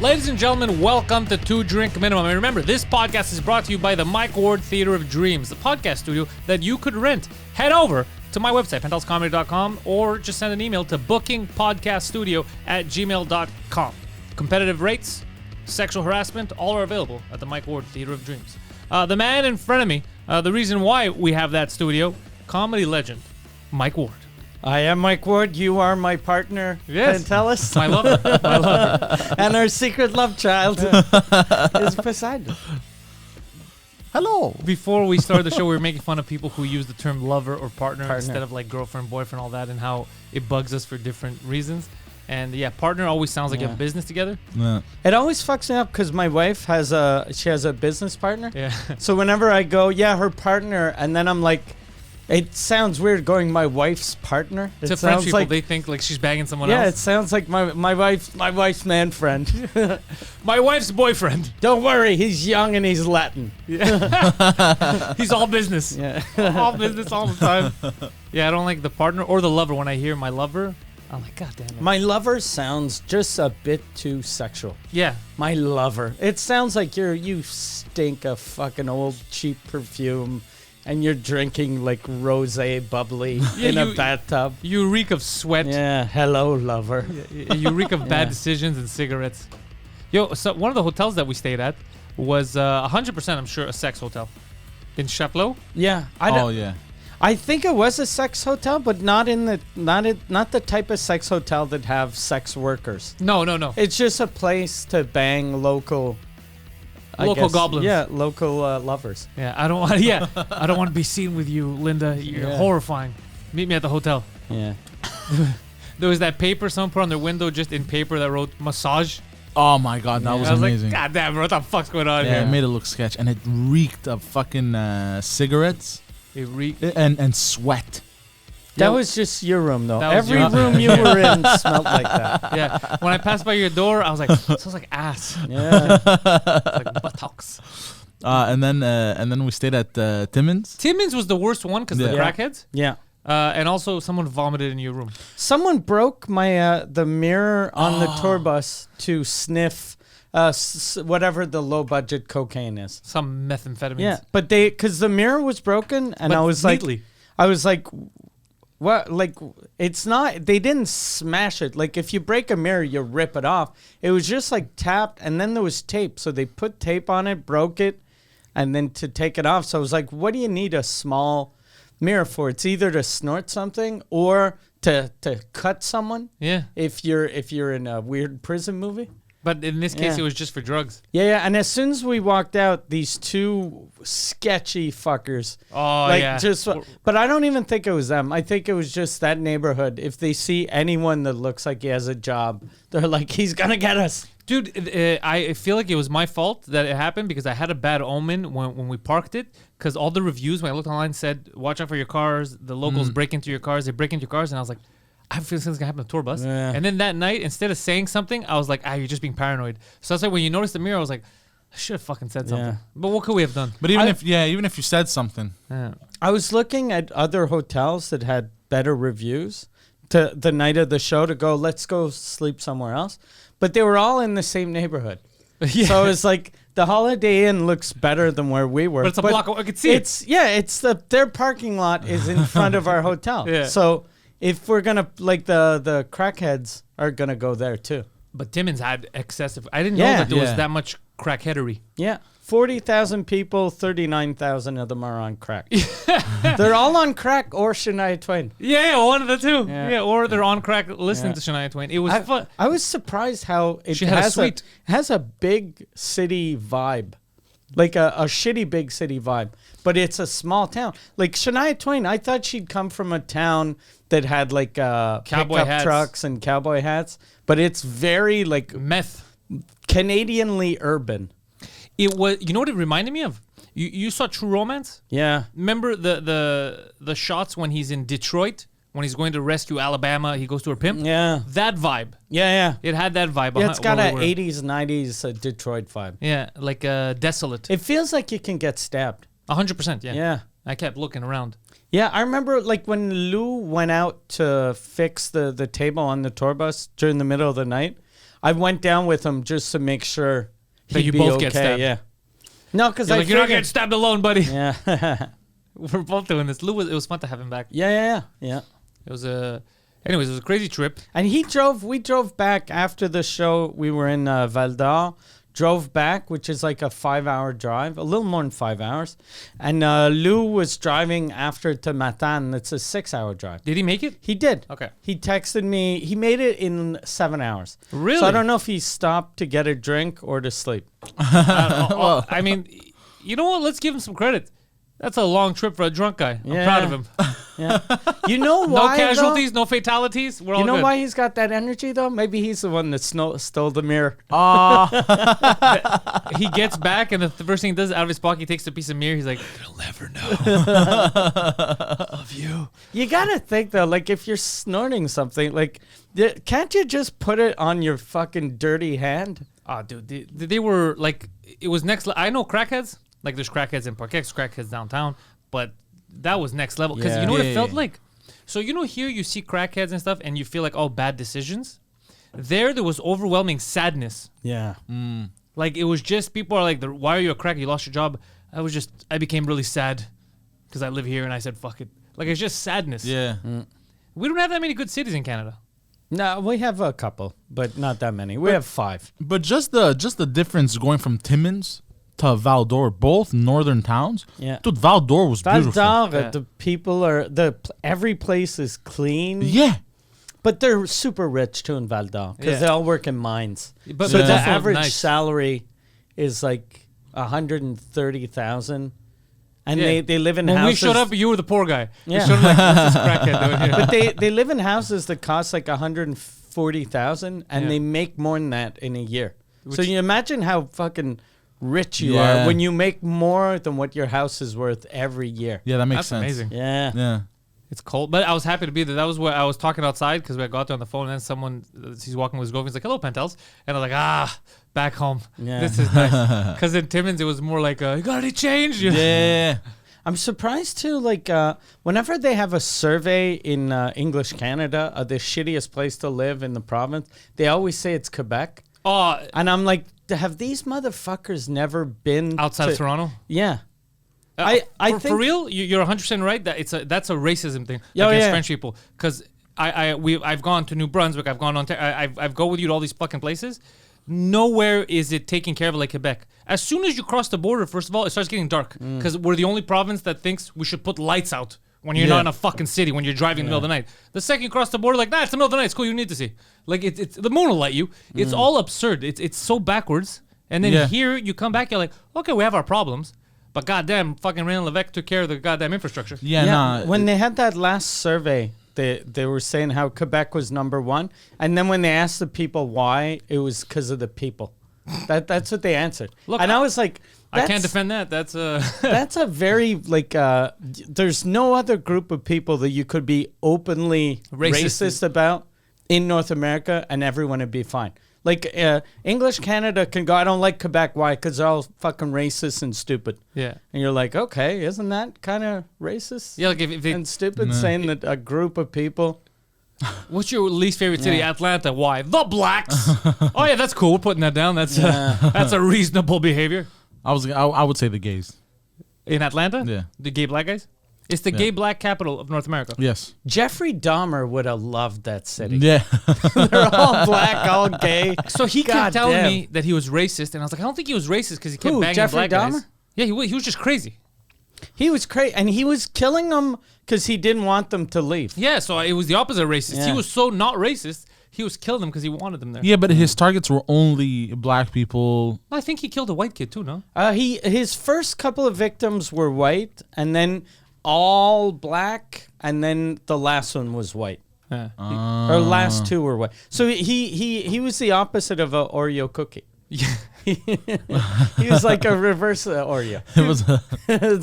Ladies and gentlemen, welcome to Two Drink Minimum. And remember, this podcast is brought to you by the Mike Ward Theater of Dreams, the podcast studio that you could rent. Head over to my website, panteliscomedy.com, or just send an email to bookingpodcaststudio@gmail.com. Competitive rates, sexual harassment, all are available at the Mike Ward Theater of Dreams. The man in front of me, the reason why we have that studio, comedy legend, Mike Ward. I am Mike Ward. You are my partner, Yes. Pantelis. My lover. My lover. And our secret love child is Poseidon. Hello. Before we started the show, we were making fun of people who use the term lover or partner instead of like girlfriend, boyfriend, all that, and how it bugs us for different reasons. And yeah, partner always sounds like you have business together. Yeah. It always fucks me up because my wife has a business partner. Yeah. So whenever I go, her partner, and then I'm like, it sounds weird going my wife's partner. It To French sounds people, like, they think like she's bagging someone it else. sounds like my wife's man friend. My wife's boyfriend. Don't worry, he's young and he's Latin. He's all business. Yeah. All business all the time. Yeah, I don't like the partner or the lover. When I hear my lover, I'm like, God damn it. My lover sounds just a bit too sexual. Yeah. My lover. It sounds like you stink of fucking old cheap perfume and you're drinking like rosé bubbly in a bathtub. You reek of sweat. Yeah, hello lover. You reek of bad decisions and cigarettes. Yo, so one of the hotels that we stayed at was 100%, I'm sure, a sex hotel. In Châtelet? Yeah. I think it was a sex hotel, but not the type of sex hotel that have sex workers. No. It's just a place to bang local Goblins. Yeah, local lovers. Yeah, I don't want to be seen with you, Linda. You're horrifying. Meet me at the hotel. Yeah. There was that paper someone put on their window just in paper that wrote massage. Oh my god, that was I was amazing. like, God damn, bro, what the fuck's going on Yeah, here? it made it look sketch, and it reeked of fucking cigarettes It reeked. and sweat. That was just your room, though. That was Every your- room you were in smelled like that. Yeah, when I passed by your door, I was like, it smells like ass. Yeah. Like buttocks. And then we stayed at Timmins. Timmins was the worst one because the Yeah. crackheads. Yeah. And also someone vomited in your room. Someone broke my the mirror on the tour bus to sniff whatever the low budget cocaine is. Some methamphetamines. Yeah, but because the mirror was broken, and But I was neatly. like, what? Like, it's not. They didn't smash it. Like, if you break a mirror, you rip it off. It was just like tapped, and then there was tape. So they put tape on it, broke it, and then to take it off. So I was like, what do you need a small mirror for? It's either to snort something or to cut someone. Yeah. If you're in a weird prison movie. But in this case, Yeah. it was just for drugs. Yeah. And as soon as we walked out, these two sketchy fuckers. Oh, Like yeah. but I don't even think it was them. I think it was just that neighborhood. If they see anyone that looks like he has a job, they're like, he's gonna get us. Dude, I feel like it was my fault that it happened because I had a bad omen when we parked it. Because all the reviews, when I looked online, said, watch out for your cars. The locals break into your cars. They break into your cars. And I was like, I have a feeling something's going to happen on the tour bus. Yeah. And then that night, instead of saying something, I was like, you're just being paranoid. So that's why when you noticed the mirror, I was like, I should have fucking said something. Yeah. But what could we have done? But even if you said something, Yeah. I was looking at other hotels that had better reviews to the night of the show to go, let's go sleep somewhere else. But they were all in the same neighborhood. Yeah. So it's like the Holiday Inn looks better than where we were. But it's a block. I could see it. It's their parking lot is in front of our hotel. Yeah. So if we're gonna like the crackheads are gonna go there too. But Timmins had excessive. I didn't know Yeah. that there was Yeah. that much crackheadery. Yeah. 40,000 people, 39,000 of them are on crack. They're all on crack or Shania Twain. Yeah, one of the two. Yeah. Yeah, or they're on crack listening Yeah. to Shania Twain. It was fun. I was surprised how it She had a has suite. has a big city vibe. Like a shitty big city vibe. But it's a small town. Like Shania Twain, I thought she'd come from a town that had like Cowboy pickup hats. trucks and cowboy hats. But it's very like Meth. Canadianly urban. It was. You know what it reminded me of? You saw True Romance? Yeah. Remember the shots when he's in Detroit, when he's going to rescue Alabama, he goes to her pimp? Yeah. That vibe. Yeah. It had that vibe. Yeah, it's got where an we were. 80s, 90s Detroit vibe. Yeah, like desolate. It feels like you can get stabbed. 100%, yeah. Yeah. I kept looking around. Yeah, I remember like when Lou went out to fix the table on the tour bus during the middle of the night, I went down with him just to make sure That he'd you be both okay. get stabbed. Yeah. No, because You're I like, you're not figured- getting stabbed alone, buddy. Yeah. We're both doing this. It was fun to have him back. Yeah. It was anyways, it was a crazy trip. And we drove back after the show. We were in Val d'Or, drove back, which is like a 5-hour drive, a little more than 5 hours. And Lou was driving after to Matan. It's a 6-hour drive. Did he make it? He did. Okay. He texted me. He made it in 7 hours. Really? So I don't know if he stopped to get a drink or to sleep. I mean, you know what? Let's give him some credit. That's a long trip for a drunk guy. I'm proud of him. Yeah. You know No why? casualties, no fatalities. We're all You know good. why he's got that energy though? Maybe he's the one that stole the mirror. He gets back and the first thing he does out of his pocket, he takes a piece of mirror. He's like, "They'll never know." Love you. You gotta think though, like if you're snorting something, like can't you just put it on your fucking dirty hand? Oh, dude, they were like, it was next. I know crackheads. Like there's crackheads in Parkex, crackheads downtown, but that was next level. Because you know what it felt like? So you know here you see crackheads and stuff and you feel like, oh, bad decisions. There was overwhelming sadness. Yeah. Like it was just, people are like, why are you a crack? You lost your job. I became really sad because I live here and I said, fuck it. Like it's just sadness. Yeah. We don't have that many good cities in Canada. No, we have a couple, but not that many. We have 5. But just the difference going from Timmins to Val d'Or, both northern towns. Yeah. Dude, Val d'Or was Val beautiful. d'Or, Yeah. the people are every place is clean. Yeah. But they're super rich too in Val d'Or because Yeah. they all work in mines. But So it's the also average nice. salary is like 130,000, and Yeah. they live in When houses. we showed up, you were the poor guy. Yeah. We showed up like, what's this crackhead doing here? But they live in houses that cost like 140,000, and Yeah. they make more than that in a year. So Which- you imagine how fucking rich you Yeah. are when you make more than what your house is worth every year. Yeah, that makes That's sense. amazing. Yeah. Yeah. It's cold, but I was happy to be there. That was where I was talking outside because we got there on the phone, and then someone, he's walking with his girlfriend. He's like, "Hello, Pantelis," and I was like, back home. Yeah. This is nice. Because in Timmins, it was more like, "You got any change?" Yeah. I'm surprised too. Like, whenever they have a survey in English Canada of the shittiest place to live in the province, they always say it's Quebec. Oh, And I'm like, have these motherfuckers never been outside of Toronto. Yeah. I for for real, you're 100% right. That that's a racism thing Yeah, against yeah. French people. Because I've gone to New Brunswick. I've gone on. I've go with you to all these fucking places. Nowhere is it taken care of like Quebec. As soon as you cross the border, first of all, it starts getting dark because we're the only province that thinks we should put lights out when you're Yeah. not in a fucking city, when you're driving in the middle of the night. The second you cross the border, like, it's the middle of the night. It's cool. You need to see. Like it's the moon will light you. It's all absurd. It's so backwards. And then Yeah. here you come back, you're like, okay, we have our problems, but goddamn, fucking Renan Levesque took care of the goddamn infrastructure. Yeah, nah. When they had that last survey, they were saying how Quebec was #1, and then when they asked the people why, it was because of the people. That's what they answered. Look, and I was like, I can't that's- defend that. That's That's a very like. There's no other group of people that you could be openly racist about in North America, and everyone would be fine. Like English Canada can go, I don't like Quebec. Why? Because they're all fucking racist and stupid. yeah. And you're like, okay, isn't that kind of racist Yeah, like if they, and stupid saying that a group of people? what's your least favorite city? Yeah. Atlanta. Why? The blacks. Oh yeah, that's cool. We're putting that down. That's that's a reasonable behavior. I would say the gays. In Atlanta? Yeah. The gay black guys? It's the gay black capital of North America. Yes. Jeffrey Dahmer would have loved that city. Yeah. They're all black, all gay. So he God kept telling damn. me that he was racist, and I was like, I don't think he was racist because he kept Who, banging Jeffrey black Dahmer? guys. Yeah, he was just crazy. He was crazy, and he was killing them because he didn't want them to leave. Yeah, so it was the opposite of racist. Yeah. He was so not racist, he was killing them because he wanted them there. Yeah, but his targets were only black people. I think he killed a white kid too, no? His first couple of victims were white, and then all black, and then the last one was white. Yeah. Or last two were white. So he was the opposite of a Oreo cookie. Yeah. He was like a reverse Oreo. It was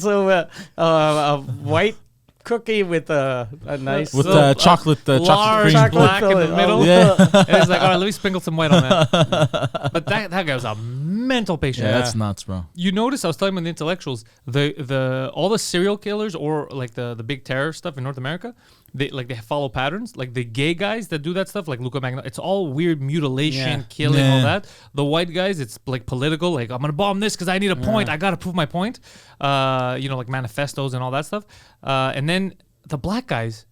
So a white cookie with a nice with So, chocolate large cream. black in the filling. middle. Yeah. And he's like, all right, let me sprinkle some white on that. But that guy was a mental patient. Yeah, that's nuts, bro. You notice I was telling the intellectuals, all the serial killers or like the big terror stuff in North America, they follow patterns. Like the gay guys that do that stuff, like Luca Magnotta, it's all weird mutilation, Yeah. killing, all Yeah. that. The white guys, it's like political. Like I'm gonna bomb this because I need a point. I gotta prove my point. Like manifestos and all that stuff. And then the black guys,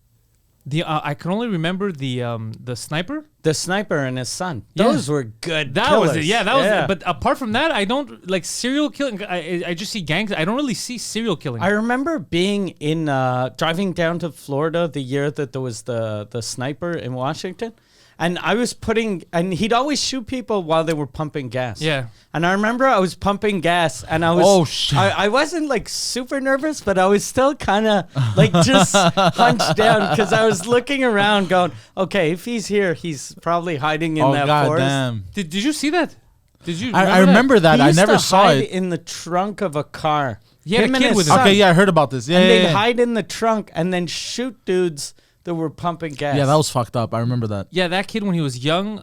I can only remember the sniper. The sniper and his son. Yeah. Those were good. That killers. was it. Yeah, that was it. But apart from that, I don't like serial killing. I just see gangs. I don't really see serial killing. I remember being in driving down to Florida the year that there was the sniper in Washington, and I was and he'd always shoot people while they were pumping gas. Yeah. And I remember I was pumping gas, and I was Oh, shit. I wasn't like super nervous, but I was still kind of like just hunched down because I was looking around, going, okay, if he's here, he's probably hiding in Oh that god forest. damn! Did you see that? Did you? I remember that. He I used never to saw hide it. in the trunk of a car. He had a Him and kid his with him. son. Okay, yeah, I heard about this. Yeah, And yeah, they'd yeah. hide in the trunk and then shoot dudes that were pumping gas. Yeah, that was fucked up. I remember that. Yeah, that kid when he was young,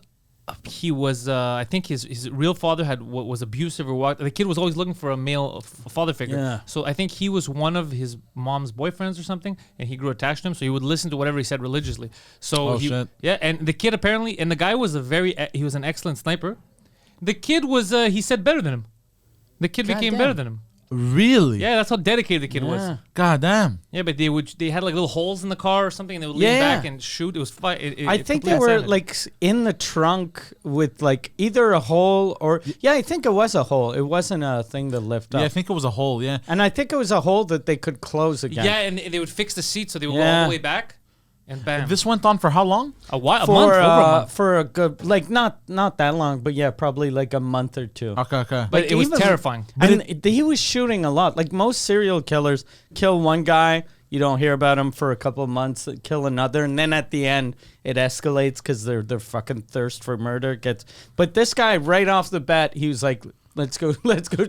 he was. I think his real father was abusive or what. The kid was always looking for a male father figure. Yeah. So I think he was one of his mom's boyfriends or something, and he grew attached to him. So he would listen to whatever he said religiously. So Oh, he, shit. yeah, and the kid apparently, and the guy was he was an excellent sniper. The kid was he said better than him. The kid became Goddamn. better than him. Really? Yeah, that's how dedicated the kid was. Yeah. God damn. Yeah, but they had like little holes in the car or something, and they would lean Yeah. back and shoot. It was fun. I think they were like in the trunk with like either a hole or I think it was a hole. It wasn't a thing to lift up. Yeah, I think it was a hole. Yeah. And I think it was a hole that they could close again. Yeah, and they would fix the seat so they would go all Yeah. the way back, and bam. This went on for how long? a while, For a month, over a month. for a good like not that long, but yeah, probably like a month or two. Okay, okay. But like it was even- terrifying. And he was shooting a lot. Like most serial killers, kill one guy, you don't hear about him for a couple of months, kill another, and then at the end it escalates because their fucking thirst for murder gets. But this guy, right off the bat, he was like, "Let's go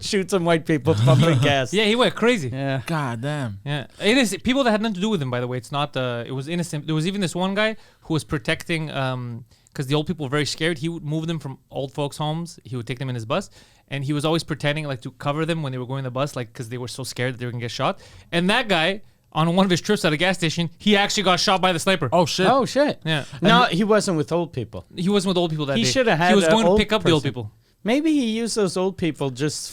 shoot some white people pumping gas." Yeah, he went crazy. Yeah. God damn. Yeah, it is people that had nothing to do with him. By the way, it's not. It was innocent. There was even this one guy who was protecting, because the old people were very scared. He would move them from old folks' homes. He would take them in his bus, and he was always pretending like to cover them when they were going the bus, like because they were so scared that they were gonna get shot. And that guy, on one of his trips at a gas station, he actually got shot by the sniper. Oh shit. Oh shit. Yeah. No, he wasn't with old people. He wasn't with old people that He day. should have had He was a going to old pick up the old person. people. Maybe he used those old people just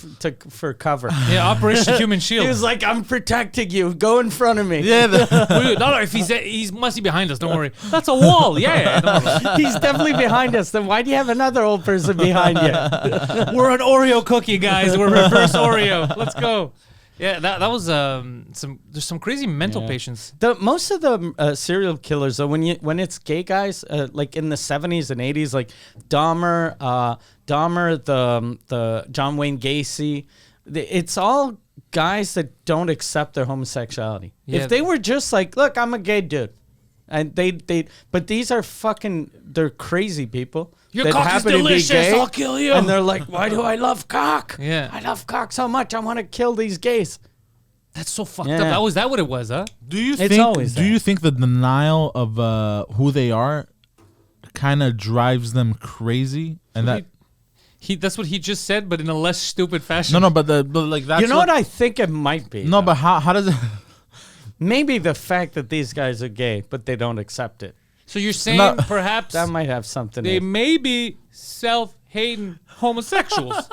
for cover. Yeah, Operation Human Shield. He was like, "I'm protecting you. Go in front of me." Yeah. No, if he must be behind us. Don't worry. That's a wall. Yeah, don't worry about He's definitely behind us. Then why do you have another old person behind you? it. We're an Oreo cookie, guys. We're reverse Oreo. Let's go. Yeah, that was there's some crazy mental Yeah. patients. Most of the serial killers, though, when it's gay guys, like in the 70s and 80s, like Dahmer, the John Wayne Gacy, it's all guys that don't accept their homosexuality. Yeah. If they were just like, "Look, I'm a gay dude," and but these are they're crazy people. Your that cock is happen to be delicious. gay, I'll kill you. And they're like, "Why do I love cock? Yeah. I love cock so much. I want to kill these gays." That's so fucked Yeah. up. Was that what it was, huh? Do you It's think? always Do that. you think the denial of who they are kind of drives them crazy? And that That's what he just said, but in a less stupid fashion. no, but like that's You know what I think it might be? No, but how does it? Maybe the fact that these guys are gay, but they don't accept it. So you're saying No. perhaps That might have something. they in it. may be self-hating homosexuals.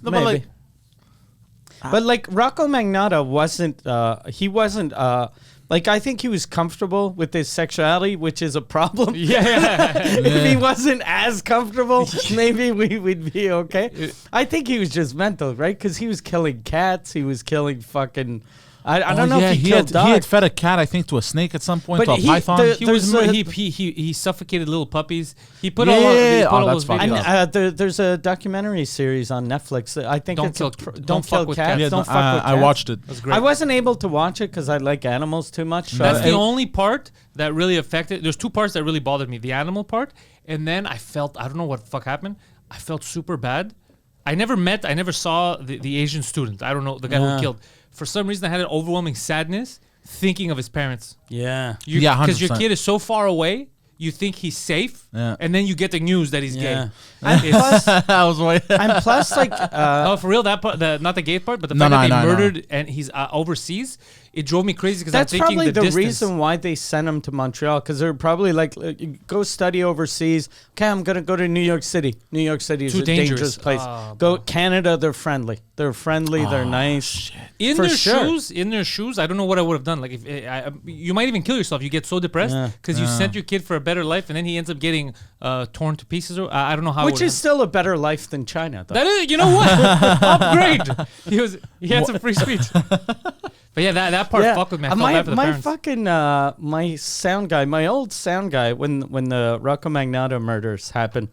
No, Maybe. but But like Rocco Magnotta wasn't. He wasn't. Like I think he was comfortable with his sexuality, which is a problem. Yeah. If he wasn't as comfortable, maybe we'd be okay. I think he was just mental, right? Because he was killing cats. He was killing fucking. I don't know if he killed he had dogs. fed a cat, I think, to a snake at some point, But to a he- python. the- He was There's a- he suffocated little puppies. He put Yeah, all, yeah, he yeah. put Oh, all that's those fucked videos. up. And there's a documentary series on Netflix. I think Don't it's kill- don't don't kill fuck with cats. cats. yeah, Don't no, fuck with I cats. watched it. That's great. I wasn't able to watch it because I like animals too much. So That's the it- only part that really affected. There's two parts that really bothered me: the animal part, and then I don't know what the fuck happened. I felt super bad. I never saw the Asian student. I don't know the guy Yeah. who killed. For some reason, I had an overwhelming sadness thinking of his parents. Yeah. Yeah, Because your 100%. kid is so far away, you think he's safe, Yeah. and then you get the news that he's Yeah. gay. And It's- plus, I was waiting. and plus, like, Oh, for real, that part, not the gay part, but the No, fact no, that I they know, I know. murdered and he's overseas, it drove me crazy because I'm That's thinking probably the distance. reason why they sent him to Montreal, because they're probably like, go study overseas. Okay, I'm gonna go to New York City. New York City is Too a dangerous dangerous. place. Oh, Go bro. Canada. They're friendly. They're friendly. They're nice. In For their sure. shoes, I don't know what I would have done. Like, if you might even kill yourself. You get so depressed Yeah. because you sent your kid for a better life, and then he ends up getting torn to pieces. Or I don't know how. Which is still a better life than China, though. that is, you know what? Upgrade. He had some free speech. But yeah, that part fucked with me. I felt bad for the my parents. fucking my sound guy, my old sound guy, when the Rocco Magnato murders happened,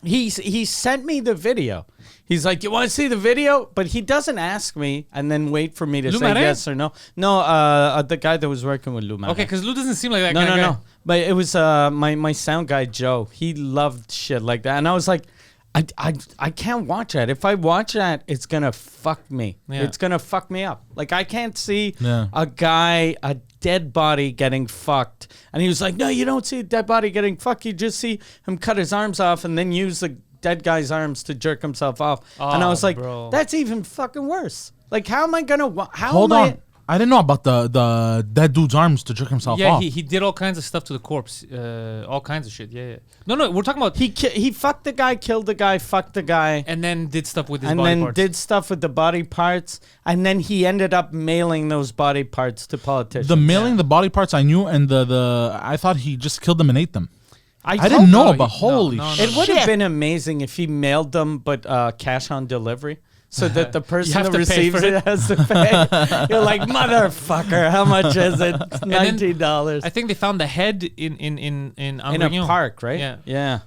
he sent me the video. He's like, "You want to see the video?" But he doesn't ask me and then wait for me to Lou say Marais? yes or no. No, the guy that was working with Lou Marais. Okay, because Lou doesn't seem like that no, kind no, of guy. no. But it was my sound guy Joe. He loved shit like that, and I was like, I can't watch that. If I watch that, it's gonna fuck me. Yeah. It's gonna fuck me up. Like I can't see Yeah. a dead body getting fucked. And he was like, "No, you don't see a dead body getting fucked. You just see him cut his arms off and then use the dead guy's arms to jerk himself off." And I Oh, was like, bro. "That's even fucking worse. Like, how am I gonna? How Hold am on. I didn't know about the dead dude's arms to jerk himself Yeah, off. he did all kinds of stuff to the corpse. All kinds of shit. Yeah. No, we're talking about He fucked the guy, killed the guy, fucked the guy. and then did stuff with his And body then parts. did stuff with the body parts, and then he ended up mailing those body parts to politicians. The mailing the body parts I knew, and the I thought he just killed them and ate them. I hope- didn't know no, about. he- Holy no, no, shit! It would have been amazing if he mailed them, but cash on delivery, so that the person have that to pay receives for it has to pay. You're like, motherfucker, how much is it? $19. I think they found the head in In a Angrignon. park, right? Yeah. Yeah.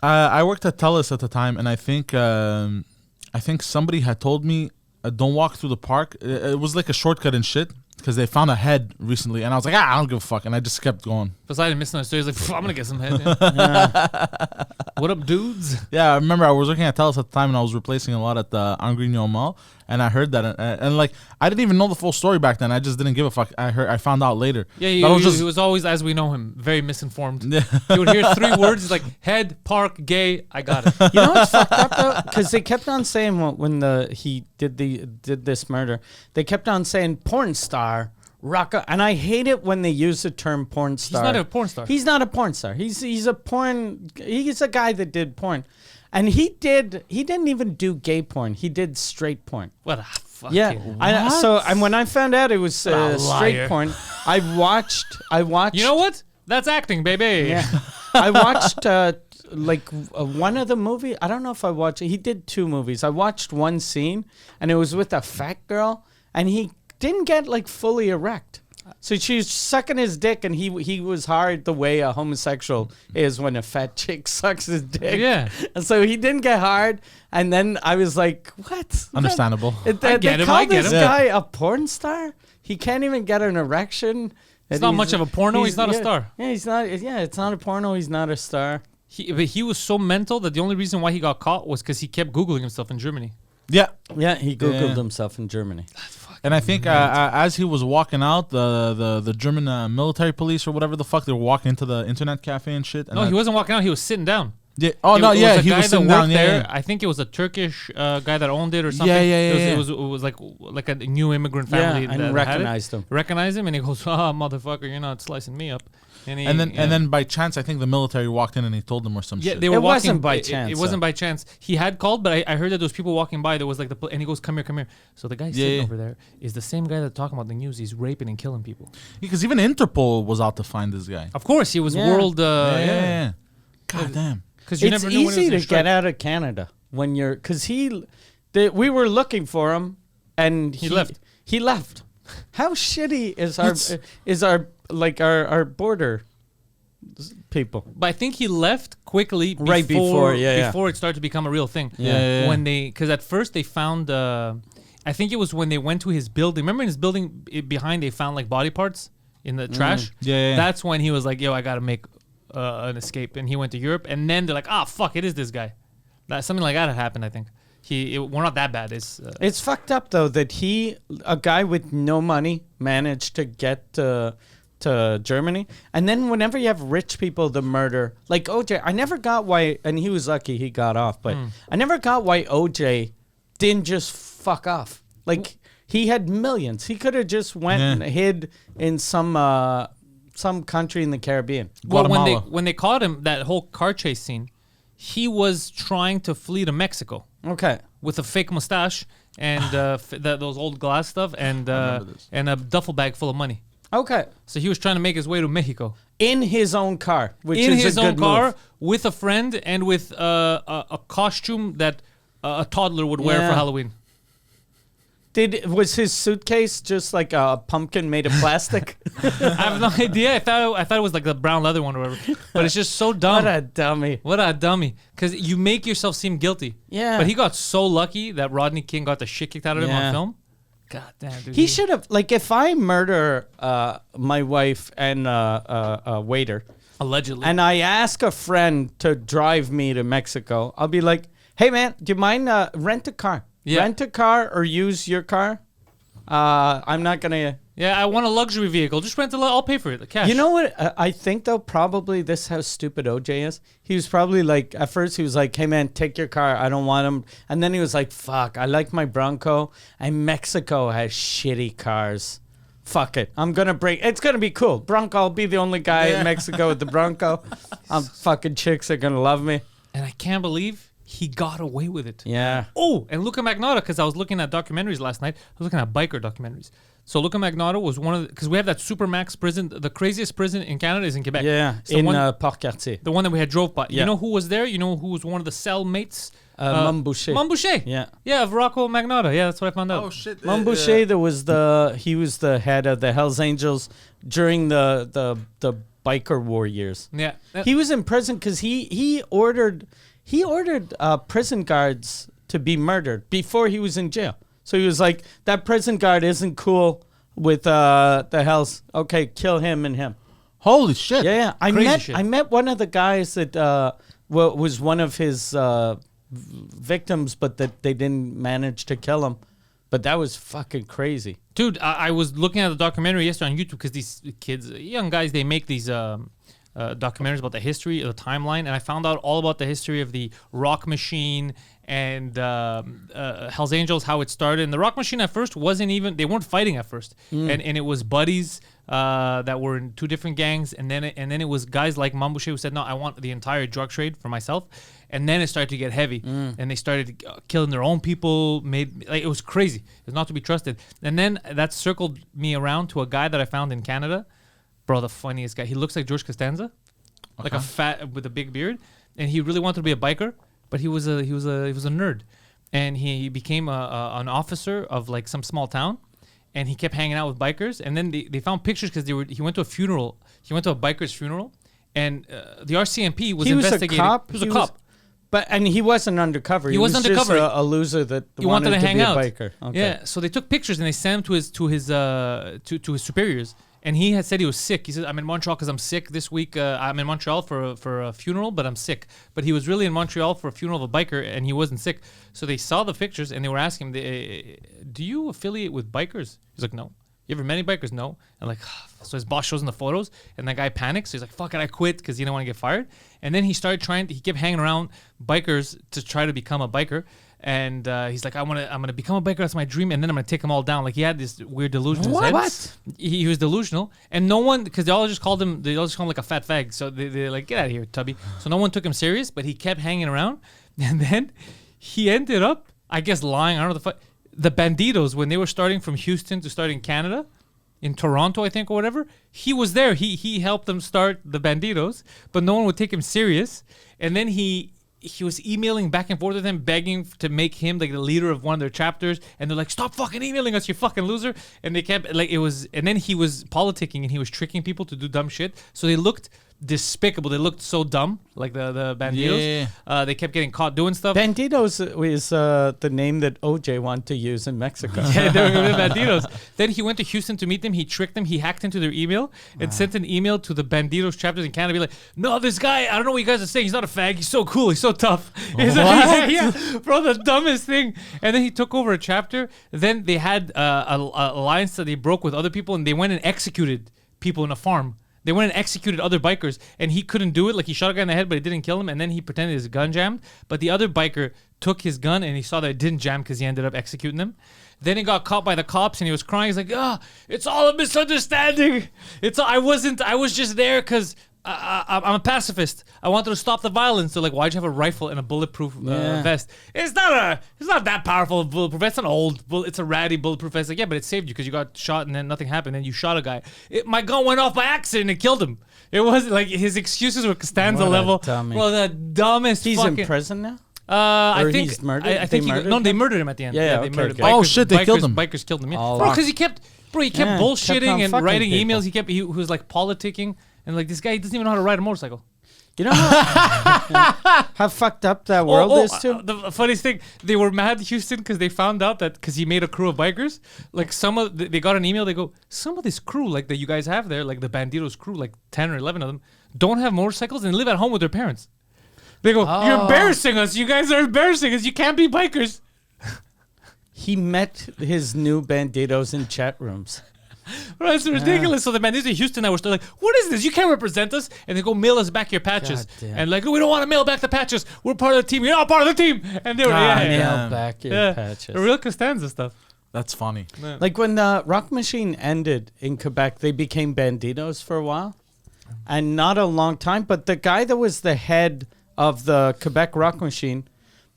I worked at Telus at the time, and I think somebody had told me don't walk through the park. It was like a shortcut and shit because they found a head recently, and I was like, I don't give a fuck, and I just kept going. Poseidon missing the story. He's like, "Pff, I'm gonna get some head. Yeah. What up, dudes? Yeah, I remember I was working at Telus at the time, and I was replacing a lot at the Angrignon Mall, and I heard that, and like I didn't even know the full story back then. I just didn't give a fuck. I found out later. Yeah, But I was he was always, as we know him, very misinformed. Yeah. He would hear 3 words. He's like, head, park, gay. I got it. You know what's fucked up though? Because they kept on saying when he did this murder, they kept on saying porn star. Rocco, and I hate it when they use the term porn star. He's not a porn star. He's not a porn star. He's a guy that did porn, and he didn't even do gay porn. He did straight porn. What a fuck. Yeah. And when I found out it was a straight liar. porn, I watched. You know what? That's acting, baby. Yeah. I watched one of the movie. I don't know if I watched. He did 2 movies. I watched one scene, and it was with a fat girl, and he didn't get like fully erect. So she was sucking his dick, and he was hard the way a homosexual is when a fat chick sucks his dick. Yeah. And so he didn't get hard, and then I was like, what? Understandable. They get him, call I get this him. guy a porn star? He can't even get an erection. It's not much of a porno. He's not a star. Yeah, he's not. Yeah, it's not a porno. He's not a star. But he was so mental that the only reason why he got caught was because he kept Googling himself in Germany. Yeah. Yeah, he Googled Yeah. himself in Germany. And I think as he was walking out, the German military police or whatever the fuck, they were walking into the internet cafe and shit. And No, he wasn't walking out. He was sitting down. Yeah. Oh It no, was yeah, a he guy was that sitting worked down. Yeah, there. yeah. I think it was a Turkish guy that owned it or something. Yeah. It was like a new immigrant family. Yeah, and that had it. recognized him. Recognized him, and he goes, "Ah, motherfucker, you're not slicing me up." And then by chance, I think the military walked in and he told them or some yeah, shit. they were It walking. wasn't by It chance, wasn't though. by chance. He had called, but I heard that there was people walking by. There was like and he goes, "Come here." So the guy sitting yeah. over there is the same guy that's talking about the news. He's raping and killing people. Because even Interpol was out to find this guy. Of course, he was Yeah. world. Yeah. God damn. Because you It's never knew when it easy was to get out of Canada when you're because we were looking for him and he left. He left. How shitty is It's- our border people? But I think he left quickly Right before, yeah. before it started to become a real thing. Yeah. When because at first they found, I think it was when they went to his building. Remember in his building behind they found like body parts in the trash. Yeah. That's when he was like, "Yo, I gotta make an escape," and he went to Europe. And then they're like, "Ah, fuck, it is this guy." That something like that had happened. I think we're not that bad. It's fucked up though that a guy with no money, managed to get to Germany, and then whenever you have rich people to murder, like OJ, I never got why, and he was lucky he got off, but I never got why OJ didn't just fuck off. Like He had millions. He could have just went and hid in some country in the Caribbean. Well, Guatemala. when they caught him, that whole car chase scene, he was trying to flee to Mexico Okay. with a fake mustache and those old glass stuff and a duffel bag full of money. Okay. So he was trying to make his way to Mexico In his own car, which in is his a own good car move. with a friend and with a costume that a toddler would wear Yeah. for Halloween. Was his suitcase just like a pumpkin made of plastic? I have no idea. I thought it was like the brown leather one or whatever. But it's just so dumb. What a dummy. What a dummy. Because you make yourself seem guilty. Yeah. But he got so lucky that Rodney King got the shit kicked out of him Yeah. on film. God damn, dude. He should have, like, if I murder my wife and a waiter, Allegedly. and I ask a friend to drive me to Mexico, I'll be like, hey, man, do you mind rent a car? Yeah. Rent a car or use your car. I'm not going to... Yeah, I want a luxury vehicle. Just rent I'll pay for it. The cash. You know what? I think, though, probably this is how stupid OJ is. He was probably like, at first he was like, hey, man, take your car. I don't want him. And then he was like, fuck, I like my Bronco. And Mexico has shitty cars. Fuck it. I'm going to break. It's going to be cool. Bronco, I'll be the only guy in Mexico with the Bronco. Fucking chicks are going to love me. And I can't believe he got away with it. Yeah. Oh, and Luca Magnotta, because I was looking at documentaries last night. I was looking at biker documentaries. So Luca Magnotta was one of the, because we have that Supermax prison. The craziest prison in Canada is in Quebec. Yeah. It's the In one, Port-Cartier. the one that we had drove by. Yeah. You know who was there? You know who was one of the cellmates? Mambouché. Mambouché. Yeah. Yeah, of Rocco Magnotta. Yeah, that's what I found out. Oh shit! Mambouché, he was the head of the Hells Angels during the biker war years. Yeah. He was in prison because he ordered prison guards to be murdered before he was in jail. So he was like, that prison guard isn't cool with the Hells. Okay, kill him and him. Holy shit! Yeah. Crazy shit. I met one of the guys that was one of his victims, but that they didn't manage to kill him. But that was fucking crazy. Dude, I was looking at the documentary yesterday on YouTube because these kids, young guys, they make these documentaries about the history of the timeline, and I found out all about the history of the Rock Machine and Hell's Angels, how it started. And the Rock Machine at first they weren't fighting at first, and it was buddies that were in two different gangs, and then it was guys like Mambouché who said, no, I want the entire drug trade for myself. And then it started to get heavy, and they started killing their own people. It was crazy. It was not to be trusted. And then that circled me around to a guy that I found in Canada. Bro, the funniest guy. He looks like George Costanza, like a fat with a big beard, and he really wanted to be a biker, but he was a nerd, and he became an officer of like some small town, and he kept hanging out with bikers. And then they found pictures because he went to a funeral. He went to a biker's funeral, and the RCMP was investigating. A cop. He was a cop. And he wasn't undercover. He wasn't just undercover. a loser that He wanted to hang be out. a biker. Okay. Yeah, so they took pictures and they sent them to his superiors. And he had said he was sick. He said, "I'm in Montreal because I'm sick this week. I'm in Montreal for a funeral, but I'm sick." But he was really in Montreal for a funeral of a biker, and he wasn't sick. So they saw the pictures and they were asking him, "Do you affiliate with bikers?" He's like, "No." You ever met any bikers? No. And like, so his boss shows him the photos, and that guy panics. So he's like, "Fuck it, I quit," because he didn't want to get fired. And then he started he kept hanging around bikers to try to become a biker. And he's like, I'm gonna become a biker. That's my dream. And then I'm gonna take them all down. Like he had this weird delusion in his head. What? He was delusional, and no one, because they all just called him like a fat fag. So they're like, "Get out of here, Tubby." So no one took him serious, but he kept hanging around. And then he ended up, I guess, lying. I don't know the fuck. The Banditos, when they were starting from Houston to start in Canada, in Toronto, I think, or whatever, he was there. He helped them start the Banditos, but no one would take him serious. And then he was emailing back and forth with them, begging to make him like the leader of one of their chapters. And they're like, "Stop fucking emailing us, you fucking loser." And they kept and then he was politicking and he was tricking people to do dumb shit. So they looked despicable. They looked so dumb, like the Banditos. Yeah. They kept getting caught doing stuff. Banditos is the name that OJ wanted to use in Mexico. Yeah, they were the Banditos. Then he went to Houston to meet them. He tricked them. He hacked into their email and sent an email to the Banditos chapters in Canada. Be like, "No, this guy, I don't know what you guys are saying. He's not a fag. He's so cool. He's so tough." He's like, yeah, bro, the dumbest thing. And then he took over a chapter. Then they had an alliance that they broke with other people, and they went and executed people in a farm. They went and executed other bikers, and he couldn't do it. Like, he shot a guy in the head, but it didn't kill him, and then he pretended his gun jammed. But the other biker took his gun, and he saw that it didn't jam because he ended up executing them. Then he got caught by the cops, and he was crying. He's like, it's all a misunderstanding. I was just there because I'm a pacifist. I wanted to stop the violence. So, like, why'd you have a rifle and a bulletproof vest? It's not that powerful bulletproof vest. It's an old it's a ratty bulletproof vest. Like, yeah, but it saved you because you got shot and then nothing happened. Then you shot a guy. My gun went off by accident and killed him. It wasn't like his excuses were Costanza level. Well, the dumbest. He's in prison now. I think he's murdered. I think they murdered him at the end. Yeah, they okay, murdered. okay. Oh, shit, they killed him. Bikers killed him. Yeah. Oh, Bro, because he kept bullshitting on and fucking writing people. emails. He was like politicking, and like this guy, he doesn't even know how to ride a motorcycle. You know how fucked up that world is too? The funniest thing, they were mad at Houston because they found out that because he made a crew of bikers, like they got an email, they go, some of this crew, like that you guys have there, like the Banditos crew, like 10 or 11 of them, don't have motorcycles and live at home with their parents. They go, you're embarrassing us. You guys are embarrassing us. You can't be bikers. He met his new banditos in chat rooms. Bro, it's ridiculous. So the Banditos in Houston now were still like, what is this? You can't represent us. And they go, mail us back your patches. And like, we don't want to mail back the patches. We're part of the team. You're not part of the team. And they were, Mail back your patches. The real Costanza stuff. That's funny. Yeah. Like when the Rock Machine ended in Quebec, they became banditos for a while. And not a long time, but the guy that was the head of the Quebec Rock Machine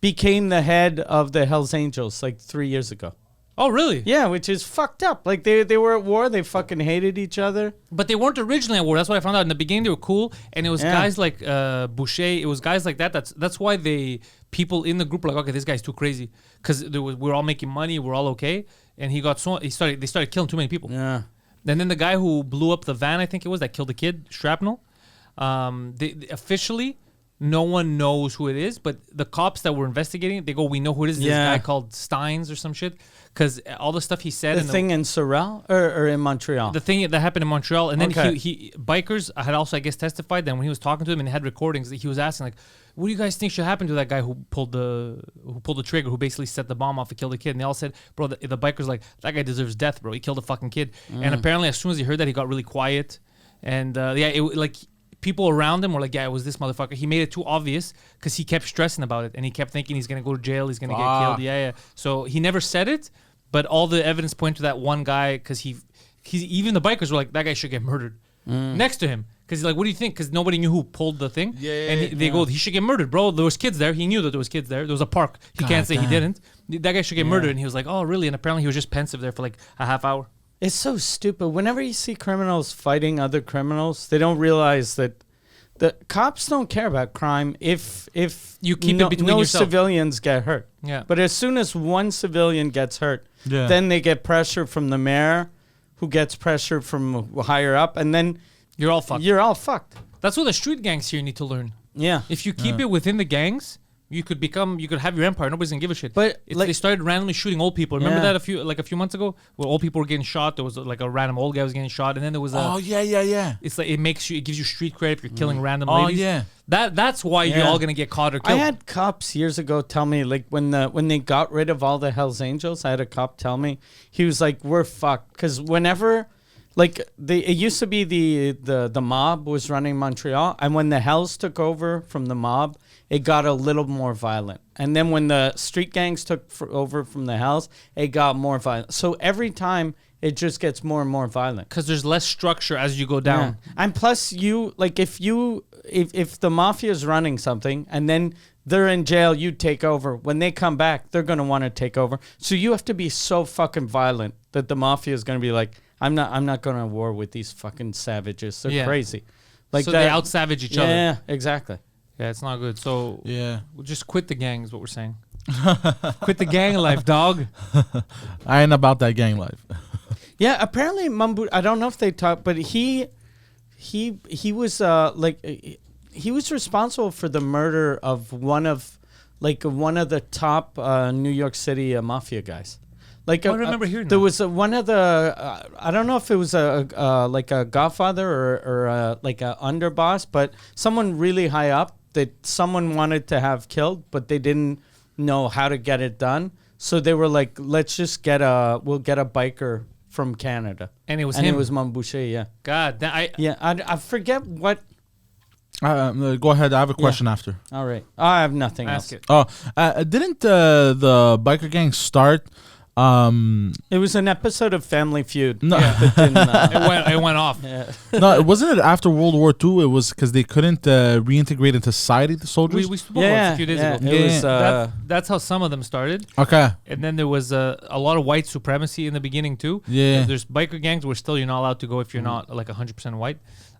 became the head of the Hells Angels like 3 years ago. Oh, really? Yeah, which is fucked up. Like they were at war. They fucking hated each other. But they weren't originally at war. That's what I found out. In the beginning, they were cool. And it was guys like Boucher. It was guys like that. That's why people in the group were like, okay, this guy's too crazy. Because we're all making money. We're all okay. And they started killing too many people. Yeah. And then the guy who blew up the van, I think it was, that killed the kid, shrapnel. They officially, no one knows who it is, but the cops that were investigating, they go, we know who it is. This guy called Steins or some shit. Because all the stuff he said. The thing in Sorel or in Montreal? The thing that happened in Montreal. And then bikers had also, I guess, testified that when he was talking to them and they had recordings, that he was asking, like, what do you guys think should happen to that guy who pulled the trigger, who basically set the bomb off and killed the kid? And they all said, bro, the bikers like, that guy deserves death, bro. He killed a fucking kid. And apparently, as soon as he heard that, he got really quiet. And people around him were like, yeah, it was this motherfucker. He made it too obvious because he kept stressing about it. And he kept thinking he's going to go to jail. He's going to get killed. Yeah. So he never said it, but all the evidence pointed to that one guy because even the bikers were like, that guy should get murdered next to him. Because he's like, what do you think? Because nobody knew who pulled the thing. They go, he should get murdered, bro. There was kids there. He knew that there was kids there. There was a park. He can't say he didn't. That guy should get murdered. And he was like, oh, really? And apparently he was just pensive there for like a half hour. It's so stupid. Whenever you see criminals fighting other criminals, they don't realize that the cops don't care about crime if you keep it between yourself. Civilians get hurt. Yeah. But as soon as one civilian gets hurt, then they get pressure from the mayor, who gets pressure from higher up, and then you're all fucked. That's what the street gangs here need to learn. Yeah. If you keep it within the gangs, you could have your empire. Nobody's gonna give a shit. But they started randomly shooting old people. Remember that a few months ago, where old people were getting shot. There was like a random old guy was getting shot, and then there was It's like it gives you street cred if you're killing random ladies. Oh yeah. That's why you're all gonna get caught or killed. I had cops years ago tell me, like when they got rid of all the Hells Angels, I had a cop tell me, he was like, we're fucked, because whenever. Like it used to be the mob was running Montreal, and when the Hells took over from the mob, it got a little more violent. And then when the street gangs took over from the Hells, it got more violent. So every time it just gets more and more violent because there's less structure as you go down. Yeah. And plus, if the mafia is running something and then they're in jail, you take over. When they come back, they're gonna want to take over. So you have to be so fucking violent that the mafia is gonna be like, I'm not going to war with these fucking savages. They're crazy. Like so they out-savage each other. Yeah, exactly. Yeah, it's not good. So we'll just quit the gang is what we're saying. Quit the gang life, dog. I ain't about that gang life. Yeah, apparently Mambu, I don't know if they talk, but he was he was responsible for the murder of one of the top New York City mafia guys. Like I remember hearing there that. was one of the I don't know if it was a godfather or like a underboss, but someone really high up that someone wanted to have killed, but they didn't know how to get it done. So they were like, let's just we'll get a biker from Canada. And it was And him. it was Mambouche, yeah. God, I forget what. Go ahead. I have a question after. All right. I have nothing ask else. it. Oh, didn't the biker gang start? It was an episode of Family Feud. No, It went off. Yeah. no, wasn't it after World War II? It was because they couldn't reintegrate into society. The soldiers. We spoke about this a few days ago. It was, That's how some of them started. Okay. And then there was a lot of white supremacy in the beginning too. Yeah. There's biker gangs where still you're not allowed to go if you're not like 100% white.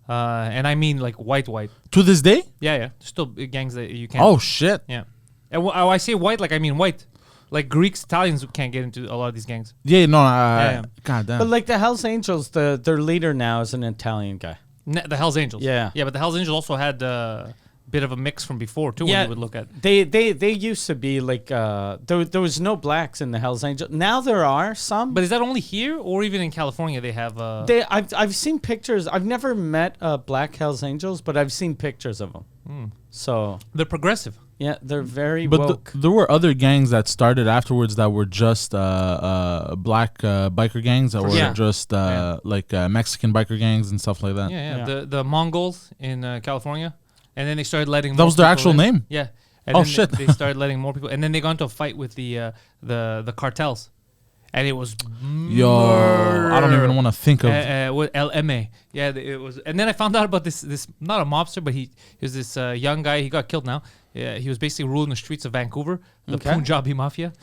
And I mean like white. To this day. Yeah. There's still gangs that you can't. Oh shit. Yeah. And I say white like I mean white. Like Greeks, Italians can't get into a lot of these gangs. Yeah. No. Yeah. God damn. but like the Hells Angels, their leader now is an Italian guy. The Hells Angels. Yeah. Yeah, but the Hells Angels also had a bit of a mix from before too. When you would look at. They used to be like there was no blacks in the Hells Angels. Now there are some. But is that only here or even in California they have? I've seen pictures. I've never met black Hells Angels, but I've seen pictures of them. So They're progressive. yeah, they're very But woke. there were other gangs that started afterwards that were just black biker gangs that were sure. just like Mexican biker gangs and stuff like that. Yeah. Yeah. The Mongols in California, and then they started letting. That more was their people actual in. name? Yeah. And Oh, then shit. They started letting more people, and then they got into a fight with the cartels, and it was Yo, I don't even want to think of. with LMA. Yeah, it was. And then I found out about this not a mobster, but he was this young guy. He got killed now. Yeah, he was basically ruling the streets of Vancouver, the Okay. Punjabi mafia.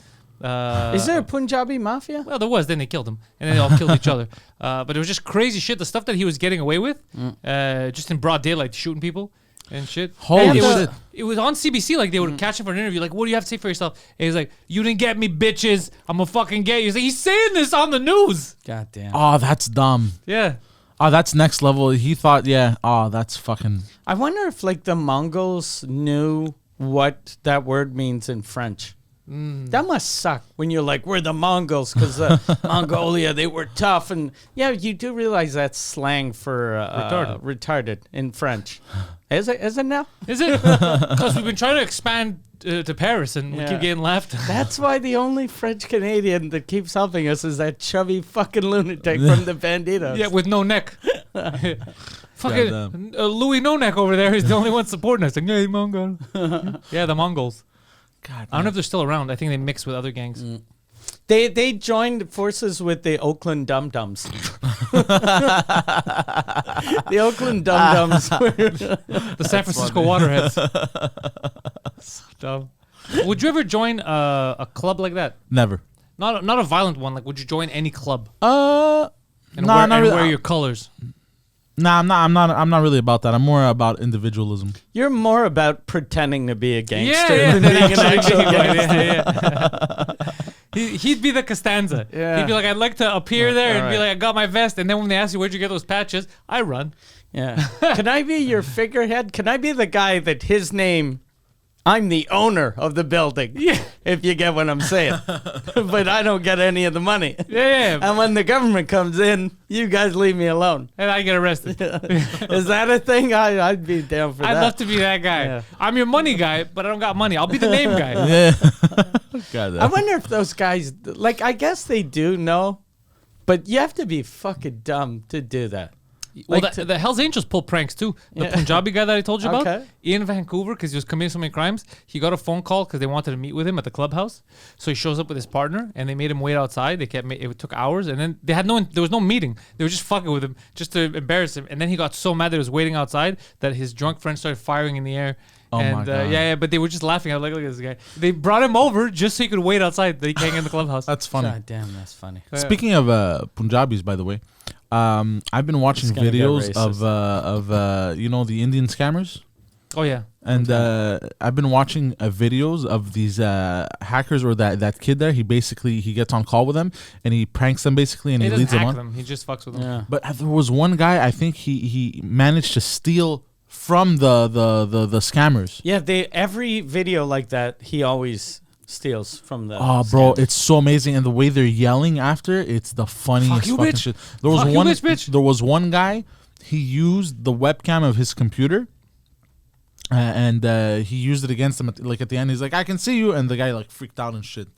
Is there a Punjabi mafia? Well, there was. Then they killed him, and then they all killed each other. But it was just crazy shit. The stuff that he was getting away with, just in broad daylight, shooting people and shit. Holy And shit. it was on CBC. Like they would catch him for an interview. Like, what do you have to say for yourself? And he's like, "You didn't get me, bitches. I'm gonna fucking get you." He's like, he's saying this on the news. God damn. Oh, that's dumb. Yeah. Oh, that's next level. He thought, yeah. Oh, that's fucking. I wonder if like the Mongols knew what that word means in French. That must suck when you're like, we're the Mongols because Mongolia, they were tough. And yeah, you do realize that's slang for retarded in French. Is it now? Is it? Because we've been trying to expand to Paris and we Yeah. keep getting left. That's why the only French Canadian that keeps helping us is that chubby fucking lunatic from the Banditos. Yeah, with no neck. Fucking Louis No Neck over there is the only one supporting us. Like, yeah, Mongol. Yeah, the Mongols. God. I don't know if they're still around. I think they mix with other gangs. They joined forces with the Oakland Dum Dums. The Oakland Dum Dums were The San Francisco Waterheads. So dumb. Would you ever join a club like that? Never. Not a violent one. Like, would you join any club And wear, not really. wear your colors? Nah, I'm not really about that. I'm more about individualism. You're more about pretending to be a gangster Yeah, than being an actual gangster. yeah. He'd be the Costanza. Yeah. He'd be like, I'd like to appear there and be alright. like, I got my vest. And then when they ask you, where'd you get those patches? I run. Yeah. Can I be your figurehead? Can I be the guy that his name, I'm the owner of the building? Yeah. If you get what I'm saying. But I don't get any of the money. Yeah. And when the government comes in, you guys leave me alone. And I get arrested. Is that a thing? I'd be down for I'd that. love to be that guy. Yeah. I'm your money guy, but I don't got money. I'll be the name guy. Yeah. God, I wonder if those guys, like, I guess they do know, but you have to be fucking dumb to do that. Well, Like the Hells Angels pull pranks too. The Yeah. Punjabi guy that I told you about Okay. in Vancouver, because he was committing so many crimes, he got a phone call because they wanted to meet with him at the clubhouse. So he shows up with his partner, and they made him wait outside. They kept it took hours, and then they had there was no meeting. They were just fucking with him just to embarrass him. And then he got so mad that he was waiting outside that his drunk friend started firing in the air. Oh my And God. yeah, but they were just laughing. I was like, look at this guy. They brought him over just so he could wait outside. That he can't get in the clubhouse. That's funny. God damn, that's funny. Speaking of Punjabis, by the way, I've been watching It's gonna get videos racist. of the Indian scammers, Oh yeah. and I've been watching videos of these hackers or that kid there. He gets on call with them and he pranks them basically, and He he doesn't leads them hack on. them. He just fucks with them. Yeah. But there was one guy, I think he managed to steal from the scammers. Yeah, every video like that, he always steals from the. Oh, bro, scam. it's so amazing, and the way they're yelling after, it's the funniest Fuck you, fucking bitch. shit. There was Fuck you, one. bitch. There was one guy. He used the webcam of his computer, and he used it against him. At the end, he's like, "I can see you," and the guy like freaked out and shit.